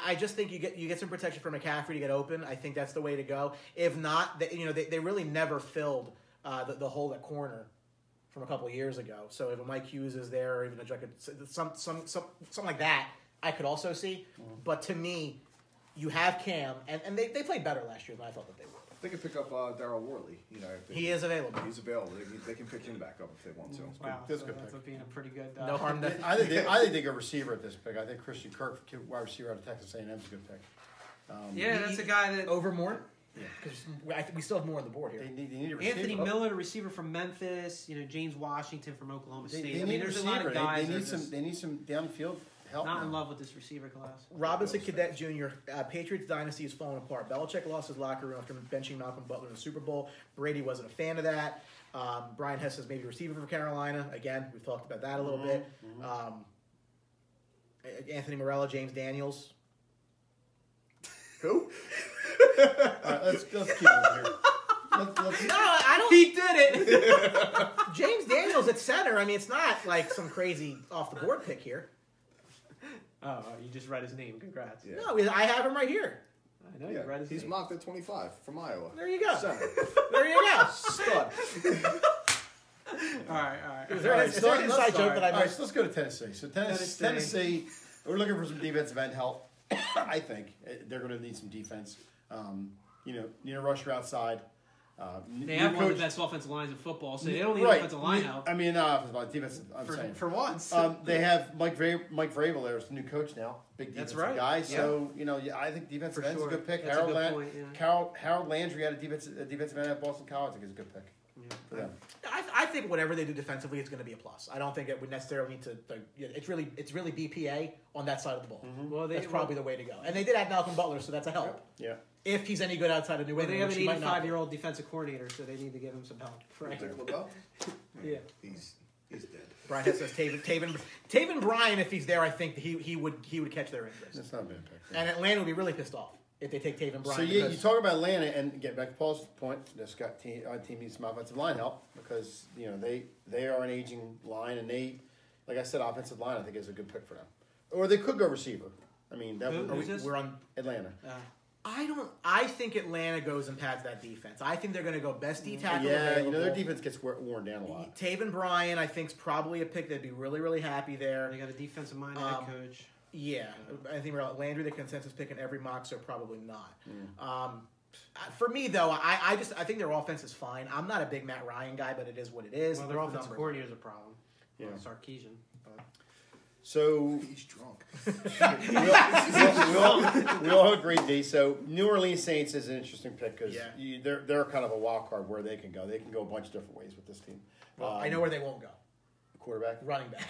I just think you get some protection for McCaffrey to get open. I think that's the way to go. If not, they really never filled the hole at corner from a couple of years ago. So if a Mike Hughes is there, or even something like that, I could also see. But to me, you have Cam, and they played better last year than I thought that they would. They could pick up Darryl Worley. He is available. He's available. They can pick him back up if they want to. Wow, that's so good that's pick. being a pretty good. No harm done. I think they go receiver at this pick. I think Christian Kirk, wide receiver out of Texas A&M, is a good pick. That's a guy that over Moore. Yeah, because I think we still have more on the board here. They need a receiver. Anthony Miller, the receiver from Memphis. James Washington from Oklahoma State. There's a lot of guys. They need some downfield help. Not in love with this receiver class. Robinson Cadet Jr. Patriots dynasty is falling apart. Belichick lost his locker room after benching Malcolm Butler in the Super Bowl. Brady wasn't a fan of that. Brian Hess says maybe receiver for Carolina. Again, we've talked about that a little bit. Anthony Morella, James Daniels. Who? All right, let's keep it here. No, I don't. He did it. James Daniels at center. I mean, it's not like some crazy off the board pick here. Oh, you just read his name. Congrats. Yeah. No, I have him right here. I know you read his name. He's mocked at 25 from Iowa. There you go. Center. There you go. Stud. All right. Is there an inside joke that I missed? All right, so let's go to Tennessee. So Tennessee, we're looking for some defensive end help. I think they're going to need some defense. Need a rusher outside. They have one of the best offensive lines in football, so they don't need offensive line help. I mean, defensive. Saying for once. They have Mike Vrabel there as the new coach now. Big defensive guy. So I think defensive end's a good pick. That's Harold Landry had a defensive end at Boston College. I think is a good pick. Yeah. For them. I think whatever they do defensively is going to be a plus. I don't think it would necessarily need to. It's really BPA on that side of the ball. Mm-hmm. Well, that's probably the way to go. And they did have Malcolm Butler, so that's a help. Yeah. If he's any good outside of New England, they have an 85-year-old defensive coordinator, so they need to give him some help. Right? Yeah. He's dead. Brian says Taven Bryan. If he's there, I think he would catch their interest. That's not a bad pick. And Atlanta would be really pissed off if they take Taven Bryan. So you talk about Atlanta, and get back to Paul's point. This team needs some offensive line help because they are an aging line, and they, like I said, offensive line I think is a good pick for them. Or they could go receiver. I mean, we're on Atlanta. I think Atlanta goes and pads that defense. I think they're going to go best D tackle available. Their defense gets worn down a lot. Taven Bryan, I think, is probably a pick. They'd be really, really happy there. They got a defensive-minded head coach. Yeah, I think Landry, the consensus pick in every mock, so probably not. For me, though, I think their offense is fine. I'm not a big Matt Ryan guy, but it is what it is. Well, their offensive coordinator is a problem. Yeah, Sarkisian. So he's drunk. we all agree, D. So New Orleans Saints is an interesting pick because they're kind of a wild card where they can go. They can go a bunch of different ways with this team. Well, I know where they won't go. Quarterback, running back.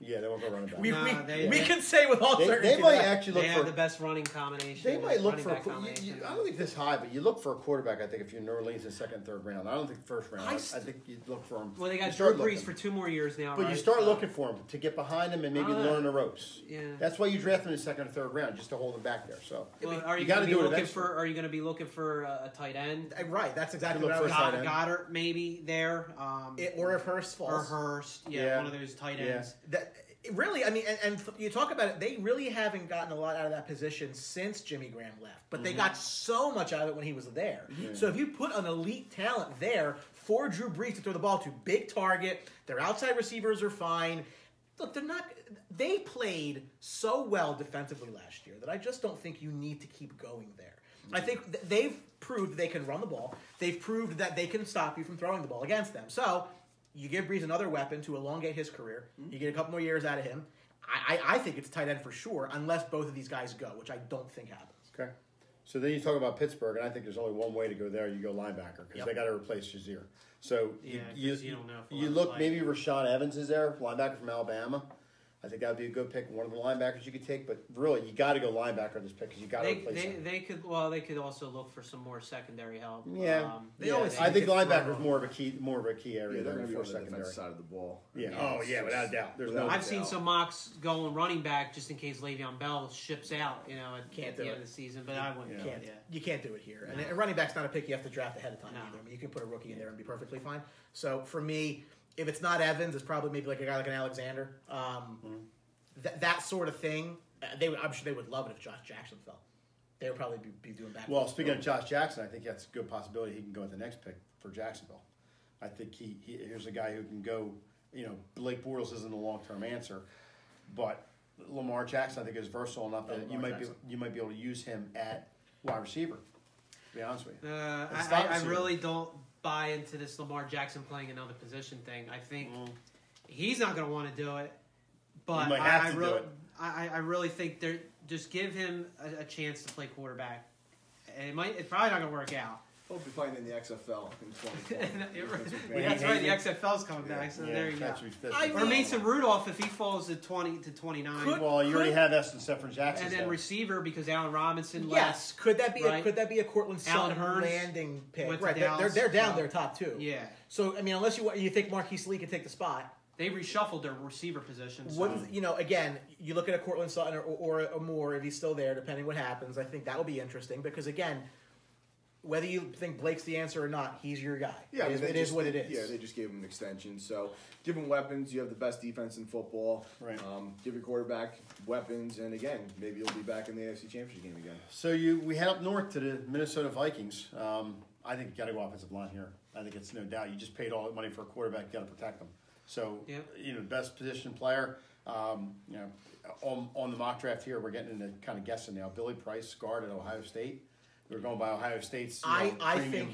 Yeah, they won't go running back. We they can say with all certainty They might that. actually look They for. have the best running combination. They might look running for. back combination. I don't think this high, but you look for a quarterback. I think if you're New Orleans in second, and third round. I don't think first round. I think you look for him. Well, they got You Drew start Brees looking. for 2 more years now, But right? you start looking for him to get behind him and maybe I don't know. learn the ropes. Yeah. That's why you draft him in the second or third round, just to hold him back there. So Well, are you, gotta going to be do it looking eventually. for? Are you going to be looking for a tight end? Right, that's exactly Look what I for was a tight end. Goddard maybe there. Or if Hurst falls. Or Hurst, Yeah. one of those tight Yeah. ends. That really, I mean, and you talk about it, they really haven't gotten a lot out of that position since Jimmy Graham left. But they got so much out of it when he was there. So if you put an elite talent there for Drew Brees to throw the ball to, big target, their outside receivers are fine. Look, they played so well defensively last year that I just don't think you need to keep going there. I think they've proved they can run the ball. They've proved that they can stop you from throwing the ball against them. So you give Brees another weapon to elongate his career. You get a couple more years out of him. I think it's tight end for sure, unless both of these guys go, which I don't think happens. Okay. So then you talk about Pittsburgh, and I think there's only one way to go there. You go linebacker because they got to replace Shazier. So Yeah, you 'cause you don't know if you we'll look play. maybe Rashawn Evans is there, linebacker from Alabama. I think that would be a good pick, one of the linebackers you could take. But really, you got to go linebacker this pick because you got to replace him. They could also look for some more secondary help. Yeah, They always I think get linebacker is thrown. more of a key area Yeah, they're there going to be for on the secondary. defensive side of the ball. Yeah. I mean, Oh it's yeah, just- without a doubt. There's without no. a I've seen doubt. some mocks going running back just in case Le'Veon Bell ships out, at Can't the do end it. of the season, but I wouldn't. Can't, Yeah. You can't do it here. And a running back's not a pick you have to draft ahead of time No. either. I mean, you can put a rookie in there and be perfectly fine. So for me, if it's not Evans, it's probably maybe like a guy like an Alexander. That sort of thing. I'm sure they would love it if Josh Jackson fell. They would probably be doing back. Well, speaking of Josh Jackson, I think that's a good possibility. He can go at the next pick for Jacksonville. I think here's a guy who can go. Blake Bortles isn't a long-term answer, but Lamar Jackson I think is versatile enough that you might be able to use him at wide receiver. To be honest with you, I really don't buy into this Lamar Jackson playing another position thing. I think he's not going to want to do it, but He might have to do it. I really think they're just give him a chance to play quarterback. And it's probably not going to work out. He'll be playing in the XFL in 2020. That's right. The XFL's coming back, so there you go. Or Mason Rudolph if he falls to 20 to 29. Well, you already have Eston Stephen Jackson. And then receiver because Allen Robinson left. Yes, could that be right? could that be a Cortland Alan Sutton Hurns landing pick? went to Right, Dallas. they're down their top two. Yeah. So I mean, unless you think Marquise Lee can take the spot, They reshuffled their receiver position. So. wouldn't again, you look at a Cortland Sutton or a Moore if he's still there, depending what happens. I think that will be interesting because again, whether you think Blake's the answer or not, he's your guy. Yeah, it is what it is. Yeah, they just gave him an extension. So, give him weapons. You have the best defense in football. Right. Give your quarterback weapons, and again, maybe you'll be back in the AFC Championship game again. So we head up north to the Minnesota Vikings. I think you got to go offensive line here. I think it's no doubt. You just paid all that money for a quarterback. You got to protect them. So best position player. On the mock draft here, we're getting into kind of guessing now. Billy Price, guard at Ohio State. We're going by Ohio State's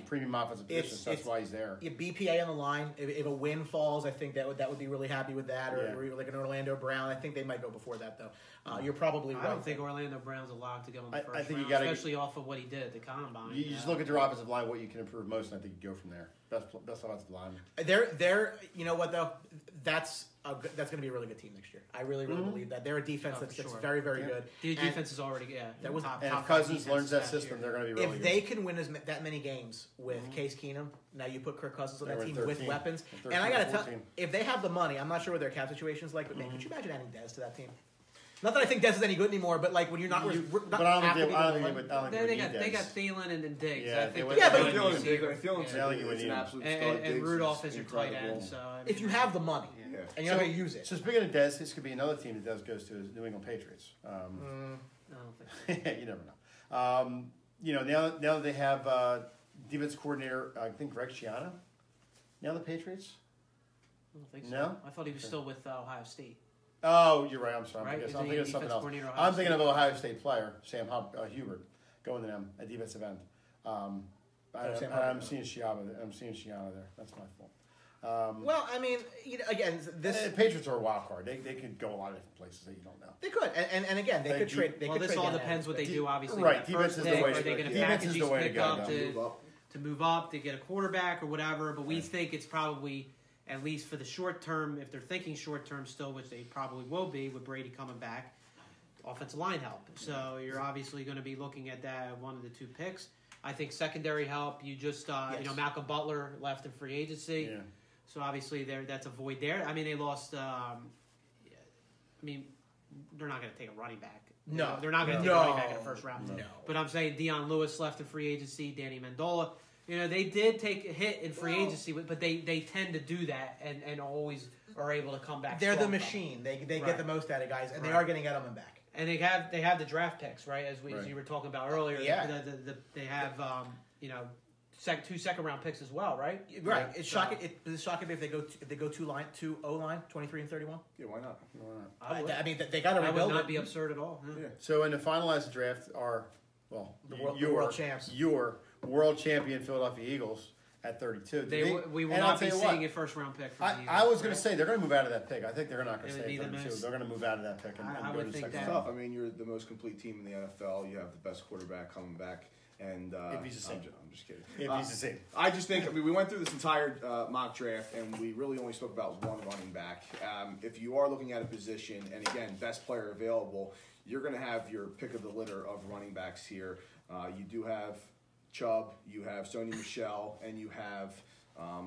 premium offensive position. So that's why he's there. BPA on the line. If a win falls, I think that would be really happy with that. Or like an Orlando Brown. I think they might go before that though. You're probably right. I don't think Orlando Brown's allowed to go in the first I think round, you gotta, especially off of what he did at the combine. You just look at their offensive line, what you can improve most, and I think you go from there. Best offensive line. They're you know what though, that's going to be a really good team next year. I really believe that they're a defense that's very good. The defense is already that was top. And top if Cousins five learns that defense system, last they're year. going to be really if good. they can win that many games with Case Keenum, now you put Kirk Cousins on They that were team 13, with weapons. 13, And I got to tell, 14. if they have the money, I'm not sure what their cap situation is like, but man, could you imagine adding Dez to that team? Not that I think Dez is any good anymore, but like when you're not, But I don't think They got Thielen and Diggs. Yeah, I think they they're would- good Thielen receiver. is an absolute stud. And Diggs Rudolph is your tight incredible. end. So I mean, if you have the money and you're not going to use it. So speaking of Dez, this could be another team that Dez goes to is New England Patriots. I don't think so. You never know. Now that they have defense coordinator, I think Greg Schiano. Now the Patriots. I don't think so. No? I thought he was still with Ohio State. Oh, you're right. I'm sorry. Right? I'm Is thinking he of something defense else. coordinator at Ohio I'm thinking of Ohio State player Sam Hubert going to them at defensive end. I'm seeing Schiano. I'm seeing Schiano there. That's my fault. Well, I mean, again, The Patriots are a wild card. They could go a lot of different places that you don't know. they could, and again, they could trade. They could This trade all down depends what they do. Obviously, Right, with defense first is the pick, way are to they go. going to Defense package is these the way to pick go up now. Move up. to move up to get a quarterback or whatever? But we think it's probably at least for the short term, if they're thinking short term still, which they probably will be with Brady coming back, offensive line help. So you're obviously going to be looking at that one of the two picks. I think secondary help. You just Malcolm Butler left in free agency, so obviously that's a void there. I mean, they lost. They're not going to take a running back. No, they're not going to take a running back in the first round. No. But I'm saying Deion Lewis left in free agency. Danny Mendola. They did take a hit in free agency, but they tend to do that and always are able to come back. They're the machine. They get the most out of guys, and they are getting Edelman back. And they have the draft picks, right? As you were talking about earlier. Yeah. They have 2 second-round picks as well, right? Right. It's shocking. It's shocking if they go two O-line, 23 and 31. Yeah, why not? I mean, they got to rebuild. That would not be absurd at all. Yeah. So in the finalized draft are the world champs. Your world champion Philadelphia Eagles at 32. We will not be seeing a first-round pick from the Eagles. I was going to say they're going to move out of that pick. I think they're not going to It would stay be at the 32. most- They're going to move out of that pick and I go would to the think second that- It's round. tough. I mean, you're the most complete team in the NFL. You have the best quarterback coming back. And If he's the same. I'm just kidding. If he's the same. I just think we went through this entire mock draft, and we really only spoke about one running back. If you are looking at a position, and again, best player available, you're going to have your pick of the litter of running backs here. You do have Chubb, you have Sony Michel, and you have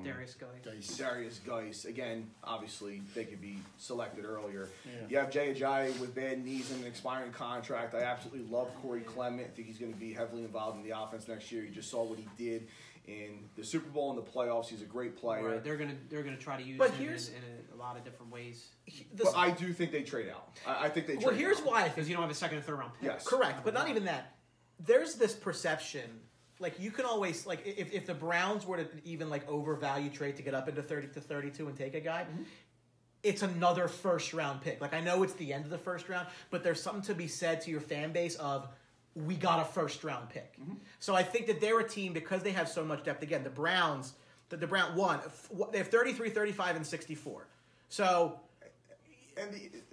Darius Geis. Darius Geis. Again, obviously, they could be selected earlier. Yeah. You have Jay Ajayi with bad knees and an expiring contract. I absolutely love Corey Clement. I think he's going to be heavily involved in the offense next year. You just saw what he did in the Super Bowl and the playoffs. He's a great player. Right. They're gonna try to use But him here's- in a lot of different ways. But I do think they trade out. I think they trade Well, here's out. why. Because you don't have a second and third round pick. Yes. Correct, but not even that. There's this perception, like you can always like if the Browns were to even like overvalue trade to get up into 30 to 32 and take a guy, it's another first round pick. Like I know it's the end of the first round, but there's something to be said to your fan base of we got a first round pick. So I think that they're a team because they have so much depth. Again, the Browns won. They have 33, 35, and 64. So. And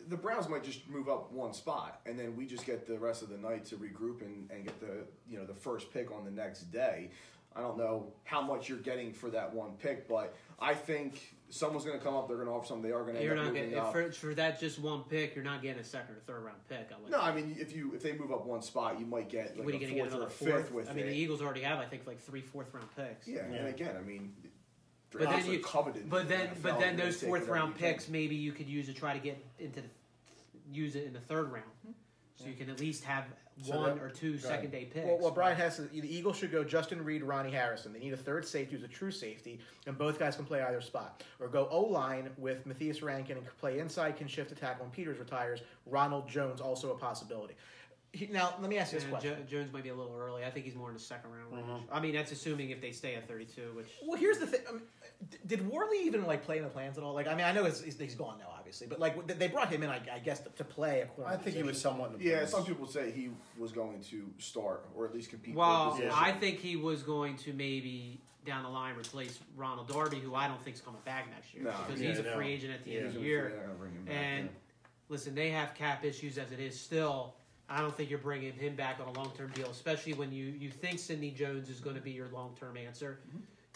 the Browns might just move up one spot, and then we just get the rest of the night to regroup and get the first pick on the next day. I don't know how much you're getting for that one pick, but I think someone's going to come up. They're going to offer something. They are going to end up moving up. For that just one pick, you're not getting a second or third round pick. No, I mean if they move up one spot, you might get like what are you a going to get fourth or another a fourth? fifth with I mean, it. the Eagles already have, I think, like 3 fourth-round picks. Yeah, and again, I mean, But drafts then are coveted. but in the then NFL. then You're those gonna take fourth whatever round you can. picks maybe you could use to try to get use it in the third round, so you can at least have one or two second day picks. Well, Brian Hess says the Eagles should go Justin Reed, Ronnie Harrison. They need a third safety who's a true safety, and both guys can play either spot. Or go O-line with Matthias Rankin and play inside, can shift to tackle when Peters retires. Ronald Jones also a possibility. Now, let me ask you this question. Jones might be a little early. I think he's more in the second round range. I mean, that's assuming if they stay at 32, which... Well, here's the thing. Did Worley even play in the plans at all? Like, I mean, I know he's gone now, obviously, but like they brought him in, I guess, to play a corner. I think he was somewhat in the Yeah, plans. some people say he was going to start or at least compete. Well, for a position. I think he was going to maybe down the line replace Ronald Darby, who I don't think is coming back next year because he's a free agent at the end of the year. And listen, they have cap issues as it is still. I don't think you're bringing him back on a long-term deal, especially when you think Sidney Jones is going to be your long-term answer.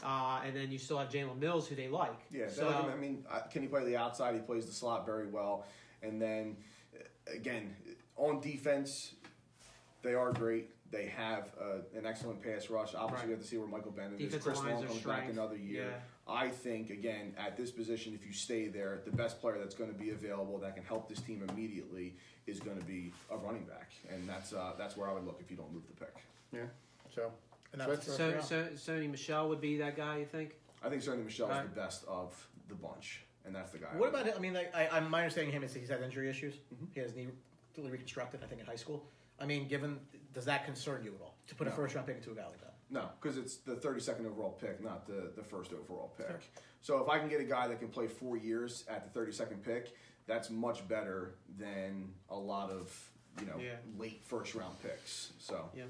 And then you still have Jalen Mills, who they like. Yeah, so, like him. I mean, can he play the outside? He plays the slot very well. And then, again, on defense, they are great. They have an excellent pass rush. Obviously, we have to see where Michael Bennett is. Chris Long comes back another year. Yeah. I think, again, at this position, if you stay there, the best player that's going to be available that can help this team immediately is going to be a running back. And that's where I would look if you don't move the pick. Yeah, so... So Sony Michel would be that guy, you think? I think Sony Michel is the best of the bunch, and that's the guy. What about him? I mean, my understanding of him is he's had injury issues. He has knee totally reconstructed, I think, in high school. I mean, does that concern you at all to put a first-round pick into a guy like that? No, because it's the 32nd overall pick, not the first overall pick. Sure. So if I can get a guy that can play 4 years at the 32nd pick, that's much better than a lot of late first-round picks. So. Yeah.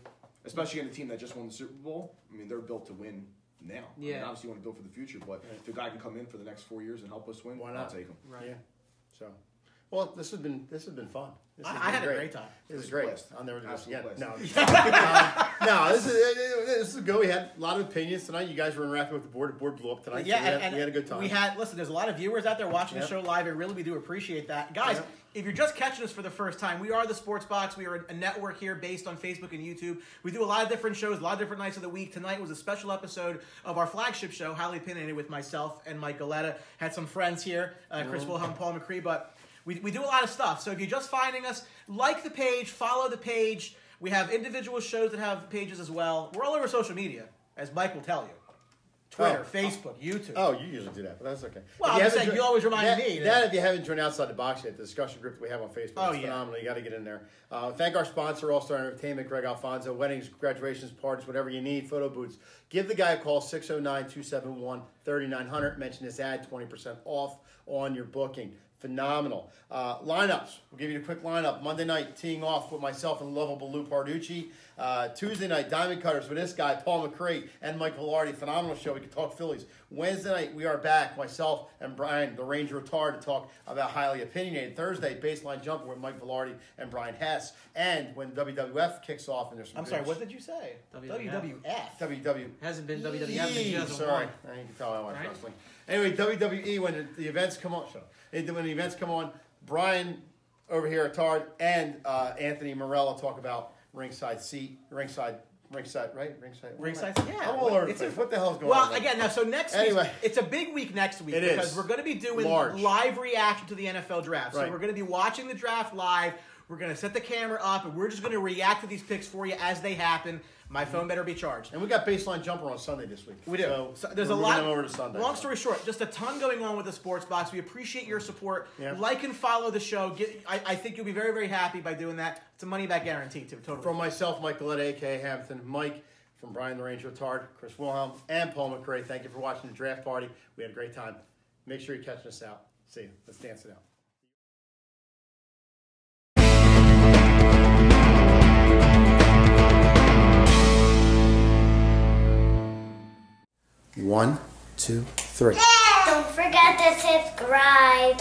Especially in a team that just won the Super Bowl. I mean, they're built to win now. Yeah. I mean, obviously, you want to build for the future, but if a guy can come in for the next 4 years and help us win, I'll take him. Right. Yeah. So, well, this has been fun. I had a great time. It was great. I'll never do this again. No. No, this is good. We had a lot of opinions tonight. You guys were interacting with the board. The board blew up tonight. Yeah, so we had a good time. Listen, there's a lot of viewers out there watching the show live, and really we do appreciate that. Guys, if you're just catching us for the first time, we are the Sports Box. We are a network here based on Facebook and YouTube. We do a lot of different shows, a lot of different nights of the week. Tonight was a special episode of our flagship show, Highly Opinionated, with myself and Mike Galletta. Had some friends here, Chris Wilhelm, Paul McCree, but we do a lot of stuff. So if you're just finding us, like the page, follow the page. We have individual shows that have pages as well. We're all over social media, as Mike will tell you. Twitter, Facebook, YouTube. Oh, you usually do that, but that's okay. Well, I'm just saying, you always remind me. That if you haven't joined Outside the Box yet, the discussion group that we have on Facebook is phenomenal. You got to get in there. Thank our sponsor, All Star Entertainment, Greg Alfonso. Weddings, graduations, parties, whatever you need, photo booths. Give the guy a call, 609-271-3900. Mention this ad, 20% off on your booking. Phenomenal. Lineups. We'll give you a quick lineup. Monday night, teeing off with myself and lovable Lou Parducci. Tuesday night, Diamond Cutters with this guy, Paul McCree, and Mike Velarde. Phenomenal show. We can talk Phillies. Wednesday night, we are back, myself and Brian, the Ranger Retard, to talk about Highly Opinionated. Thursday, Baseline Jumper with Mike Velarde and Brian Hess. And when WWF kicks off, and there's some what did you say? WWF. Hasn't been WWF in 2001. Sorry. I can tell I watch wrestling. Anyway, WWE, when the events come on, when the events come on, Brian over here at Tard and Anthony Morello talk about ringside, right? Ringside. Yeah. I'm all over the place. What the hell's going on? Well, again, now, so next week, it's a big week next week because we're going to be doing live reaction to the NFL draft. So we're going to be watching the draft live. We're going to set the camera up, and we're just going to react to these picks for you as they happen. My phone better be charged. And we got Baseline Jumper on Sunday this week. We do. So there's a lot. Over to Sunday. Long story short, just a ton going on with the Sports Box. We appreciate your support. Yeah. Like and follow the show. I think you'll be very, very happy by doing that. It's a money-back guarantee, too. Totally. From myself, Mike Galletta, a.k.a. Hampton, Mike, from Brian the Ranger Retard, Chris Wilhelm, and Paul McCree, thank you for watching the draft party. We had a great time. Make sure you catch us out. See you. Let's dance it out. 1, 2, 3. Don't forget to subscribe.